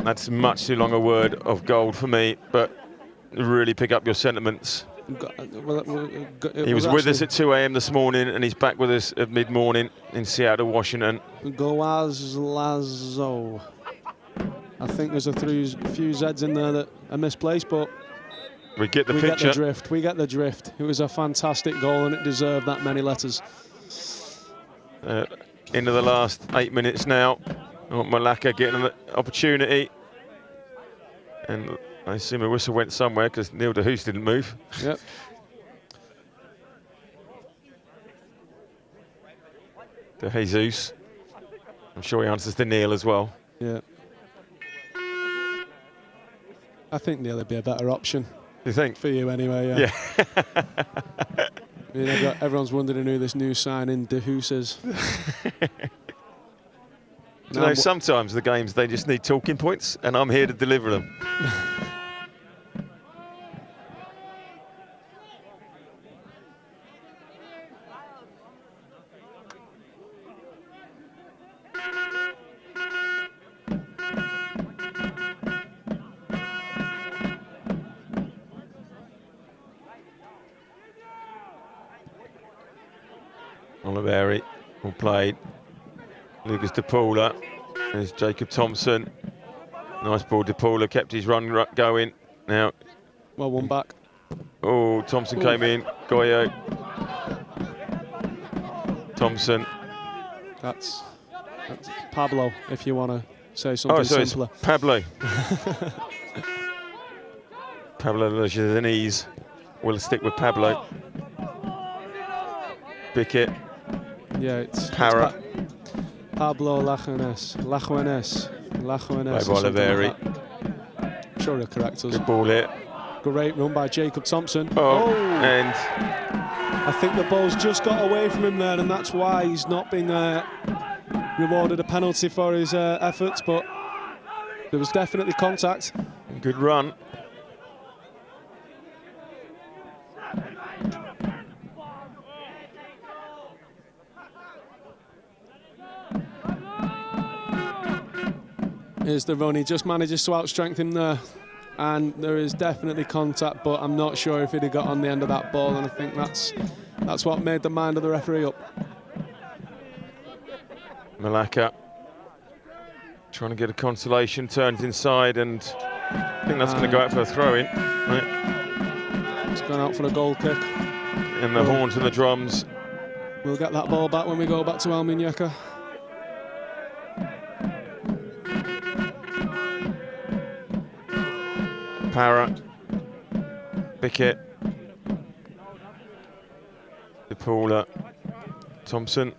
That's much too long a word of gold for me, but really pick up your sentiments. He was with us at 2 a.m. this morning, and he's back with us at mid-morning in Seattle, Washington. Goazlazo. I think there's a few Z's in there that are misplaced, but we get the picture. Get the drift. We get the drift. It was a fantastic goal, and it deserved that many letters. Into the last 8 minutes now. Malaka getting an opportunity, and I assume a whistle went somewhere because Neil de Hoos didn't move. Yep. De Jesus. I'm sure he answers to Neil as well. Yeah. I think Neil would be a better option. You think? For you anyway, yeah. I mean, everyone's wondering who this new signing de Hoos is. You know, sometimes the games, they just need talking points, and I'm here to deliver them. Oliveri will play. Lucas De Paula. There's Jacob Thompson. Nice ball. De Paula kept his run going. Now. Well, one back. Oh, Thompson came in. Goyo. Thompson. That's Pablo, if you want to say something simpler. It's Pablo. Pablo Lejanese. We'll stick with Pablo. Bickett. Yeah, it's Para. Pablo Lajuenes. Oliveri. I'm sure he'll correct us. Good ball here. Great run by Jacob Thompson. And I think the ball's just got away from him there, and that's why he's not been rewarded a penalty for his efforts, but there was definitely contact. Good run. Here's the run. He just manages to outstrength him there, and there is definitely contact, but I'm not sure if he'd have got on the end of that ball, and I think that's what made the mind of the referee up. Malaka trying to get a consolation, turns inside, and I think that's going to go out for a throw-in. Right. It's gone out for a goal kick. And the horns and the drums. We'll get that ball back when we go back to El Muñeca. Para, Bickett, De Paula, Thompson,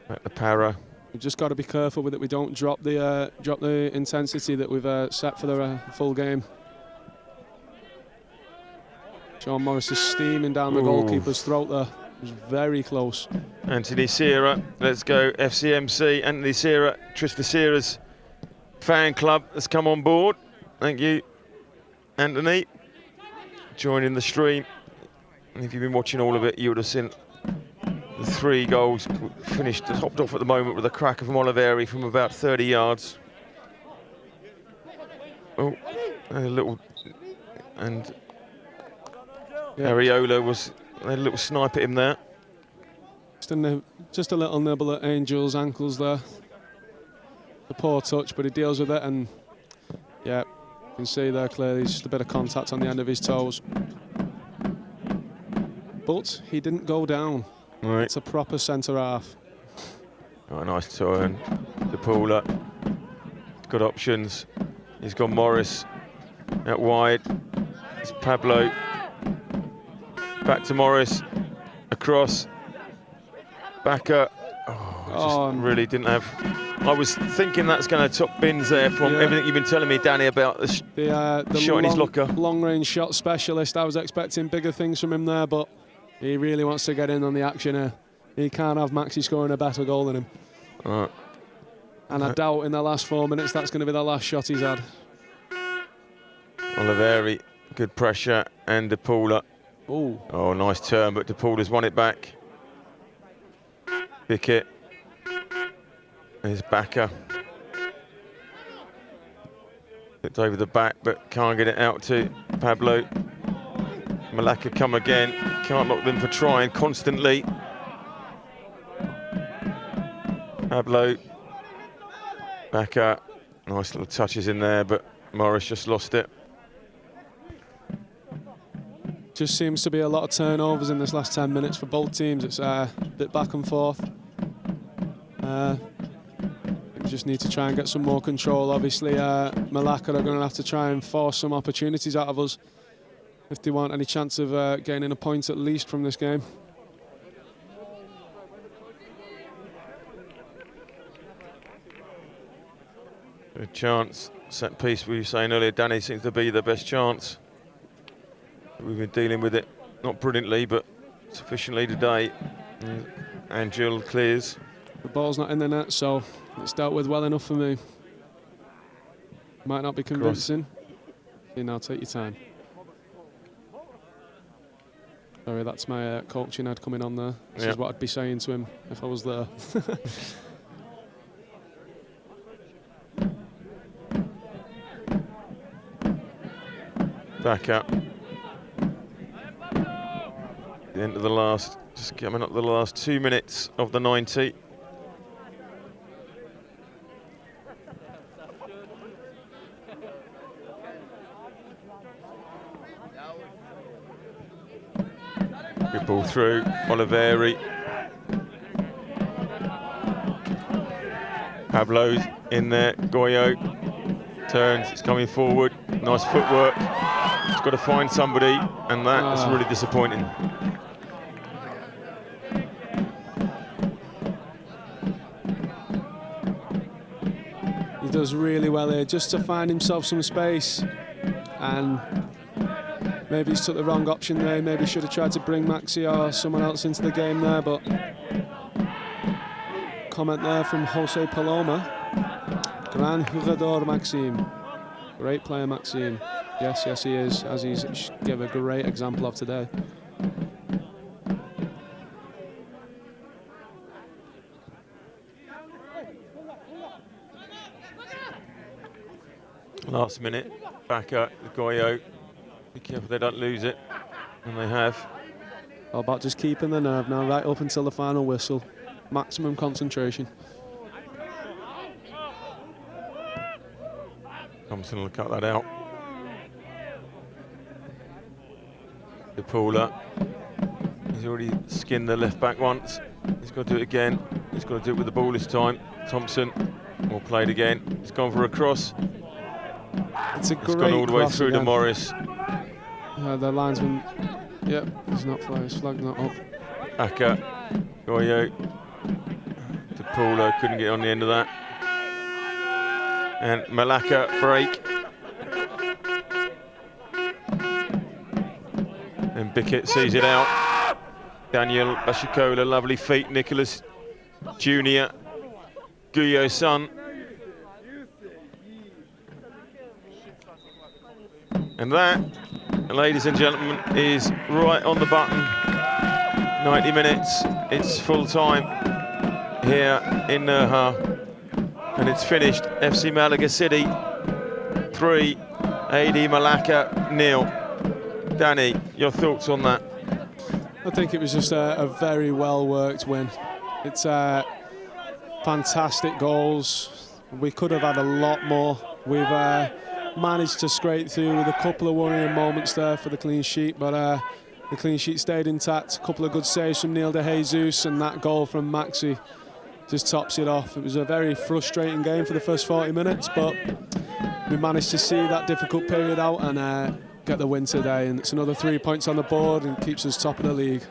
back to Para. We've just got to be careful with it. We don't drop the intensity that we've set for the full game. Sean Morris is steaming down the goalkeeper's throat there. It was very close. Anthony Sierra, let's go FCMC. Anthony Sierra, Trista Sierra's fan club has come on board. Thank you, Anthony, joining the stream. And if you've been watching all of it, you would have seen the 3 goals finished, hopped off at the moment with a cracker from Oliveri from about 30 yards. Oh, a little, and Areola was a little snipe at him there. Just a little nibble at Angel's ankles there. A poor touch, but he deals with it, and yeah, you can see there clearly just a bit of contact on the end of his toes. But he didn't go down. Right. It's a proper centre half. Oh, nice turn. De Paula. Good options. He's got Morris out wide. It's Pablo. Back to Morris. Across. Backer. Just really didn't have. I was thinking that's going to top bins there from everything you've been telling me, Danny, about the shot in his locker. Long-range shot specialist. I was expecting bigger things from him there, but he really wants to get in on the action here. He can't have Maxi scoring a better goal than him. And I doubt in the last 4 minutes that's going to be the last shot he's had. Oliveri, good pressure, and De Paula. Oh, nice turn, but De Paula's won it back. Bickett. Here's Backer. It's over the back, but can't get it out to Pablo. Malaka come again. Can't knock them for trying constantly. Pablo. Back up. Nice little touches in there, but Morris just lost it. Just seems to be a lot of turnovers in this last 10 minutes for both teams. It's a bit back and forth. We just need to try and get some more control. Obviously, Malaka are going to have to try and force some opportunities out of us if they want any chance of gaining a point at least from this game. Good chance. Set piece we were saying earlier, Danny seems to be the best chance. We've been dealing with it, not brilliantly, but sufficiently today. And Jill clears. The ball's not in the net, so it's dealt with well enough for me. Might not be convincing. You now take your time. Sorry, that's my coaching head coming on there. This is what I'd be saying to him if I was there. Back up. The end of the last, just coming up the last 2 minutes of the 90. Good ball through, Oliveri. Pablo's in there, Goyo turns, it's coming forward, nice footwork. He's got to find somebody, and that is really disappointing. He does really well here, just to find himself some space, and maybe he's took the wrong option there. Maybe should have tried to bring Maxi or someone else into the game there, but comment there from Jose Paloma. Gran jugador Maxime. Great player Maxime. Yes, yes he is, as he's gave a great example of today. Last minute, back at Goyo. Be careful they don't lose it, and they have. All about just keeping the nerve now, right up until the final whistle. Maximum concentration. Thompson will cut that out. De Paula. He's already skinned the left back once. He's got to do it again. He's got to do it with the ball this time. Thompson will play it again. He's gone for a cross. It's a great It's gone all the way through again. to Morris. The linesman, yep, he's not flying, his flag's not up. Aka, Goyo, De Paula couldn't get on the end of that. And Malaka break. And Bickett sees it out. Daniel Bashikola, lovely feet. Nicholas Jr., Guyo's son. And that, ladies and gentlemen, is right on the button. 90 minutes, it's full time here in Nerja. And it's finished. FC Malaga City 3, AD Malaka 0. Danny, your thoughts on that? I think it was just a very well worked win. It's fantastic goals. We could have had a lot more. We've managed to scrape through with a couple of worrying moments there for the clean sheet, but the clean sheet stayed intact. A couple of good saves from Neil de Jesus, and that goal from Maxi just tops it off. It was a very frustrating game for the first 40 minutes, but we managed to see that difficult period out and get the win today. And it's another 3 points on the board and keeps us top of the league.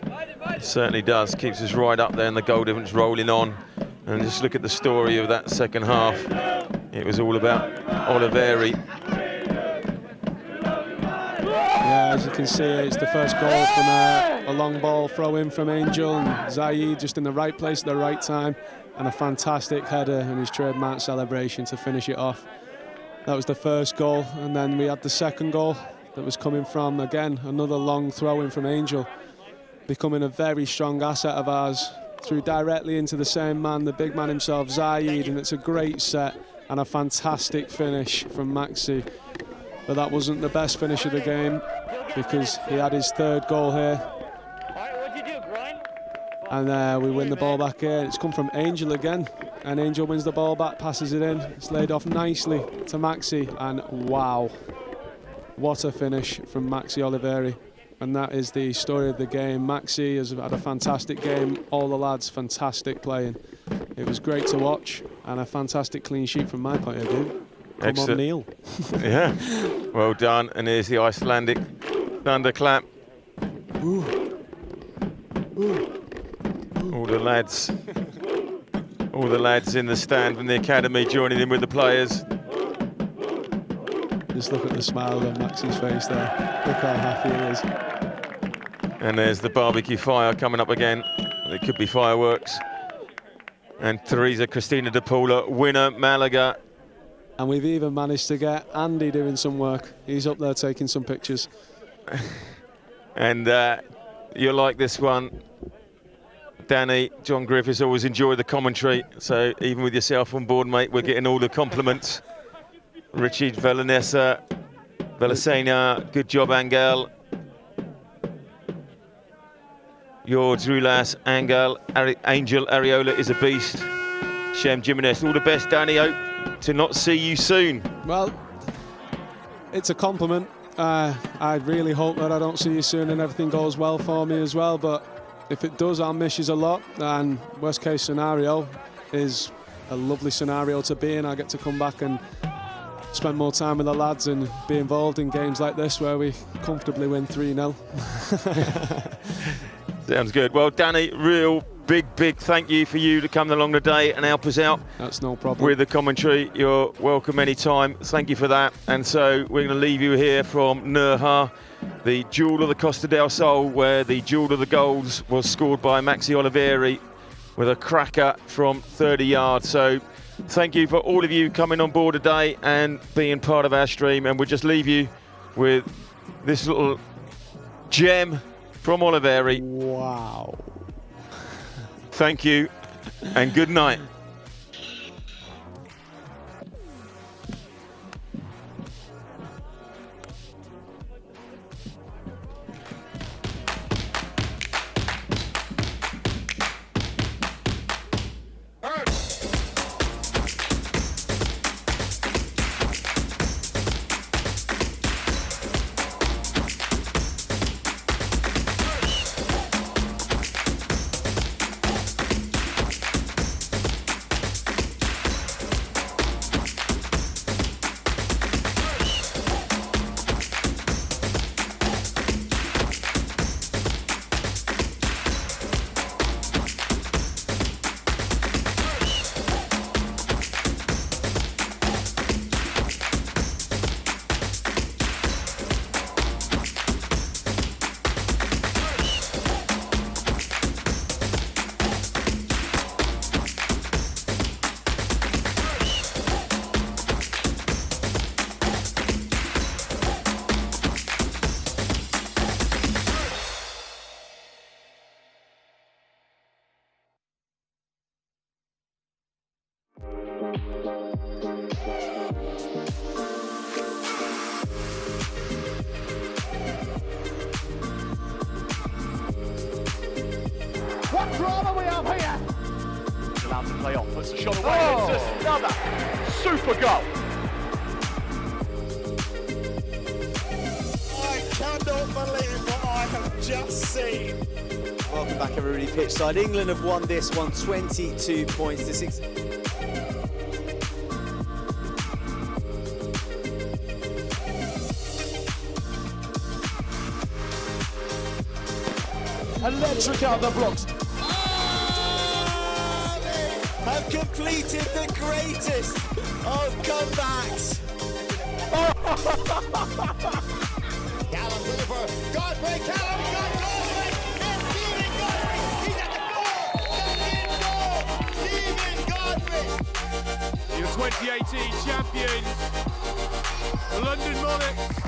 It certainly does. Keeps us right up there, and the goal difference rolling on. And just look at the story of that second half. It was all about Oliveri. Yeah, as you can see, it's the first goal from a long ball throw-in from Angel, and Zaid just in the right place at the right time, and a fantastic header and his trademark celebration to finish it off. That was the first goal, and then we had the second goal that was coming from, again, another long throw-in from Angel, becoming a very strong asset of ours. Threw directly into the same man, the big man himself, Zaid, and it's a great set. and a fantastic finish from Maxi. But that wasn't the best finish of the game because he had his third goal here. And we win the ball back here. It's come from Angel again. And Angel wins the ball back, passes it in. It's laid off nicely to Maxi. And wow, what a finish from Maxi Oliveri. And that is the story of the game. Maxi has had a fantastic game. All the lads, fantastic playing. It was great to watch and a fantastic clean sheet from my point of view. Come Excellent. on, Neil. Yeah, well done. And here's the Icelandic thunderclap. Ooh. Ooh. All the lads in the stand from the academy joining in with the players. Just look at the smile on Maxi's face there. Look how happy he is. And there's the barbecue fire coming up again. It could be fireworks. And Teresa Cristina de Paula, winner, Malaga. And we've even managed to get Andy doing some work. He's up there taking some pictures. And you'll like this one. Danny, John Griffiths always enjoy the commentary. So even with yourself on board, mate, we're getting all the compliments. Richie Velanessa, Velasena, good job, Angel. Your Drulas, Angel, Angel Areola is a beast. Shem Jimenez, all the best, Danny. Hope to not see you soon. Well, it's a compliment. I really hope that I don't see you soon and everything goes well for me as well. But if it does, I'll miss you a lot. And worst case scenario is a lovely scenario to be in. I get to come back and spend more time with the lads and be involved in games like this where we comfortably win 3-0. Sounds good. Well, Danny, real big thank you for you to come along today and help us out. That's no problem. With the commentary. You're welcome anytime. Thank you for that. And so we're going to leave you here from Nerja, the jewel of the Costa del Sol, where the jewel of the goals was scored by Maxi Oliveri with a cracker from 30 yards. So thank you for all of you coming on board today and being part of our stream. And we'll just leave you with this little gem from Oliveri. Wow. Thank you and good night. What drama we have here! Allowed to play off, puts the shot away, it's just another super goal. I cannot believe what I have just seen. Welcome back, everybody, pitchside. England have won this one, 22 points to 6. Electric out the blocks. Have completed the greatest of comebacks. Callum Deliver, Godfrey, Callum, Godfrey, it's Stephen Godfrey, he's at the goal, Stephen Godfrey. Your 2018 champions, London Monarchs.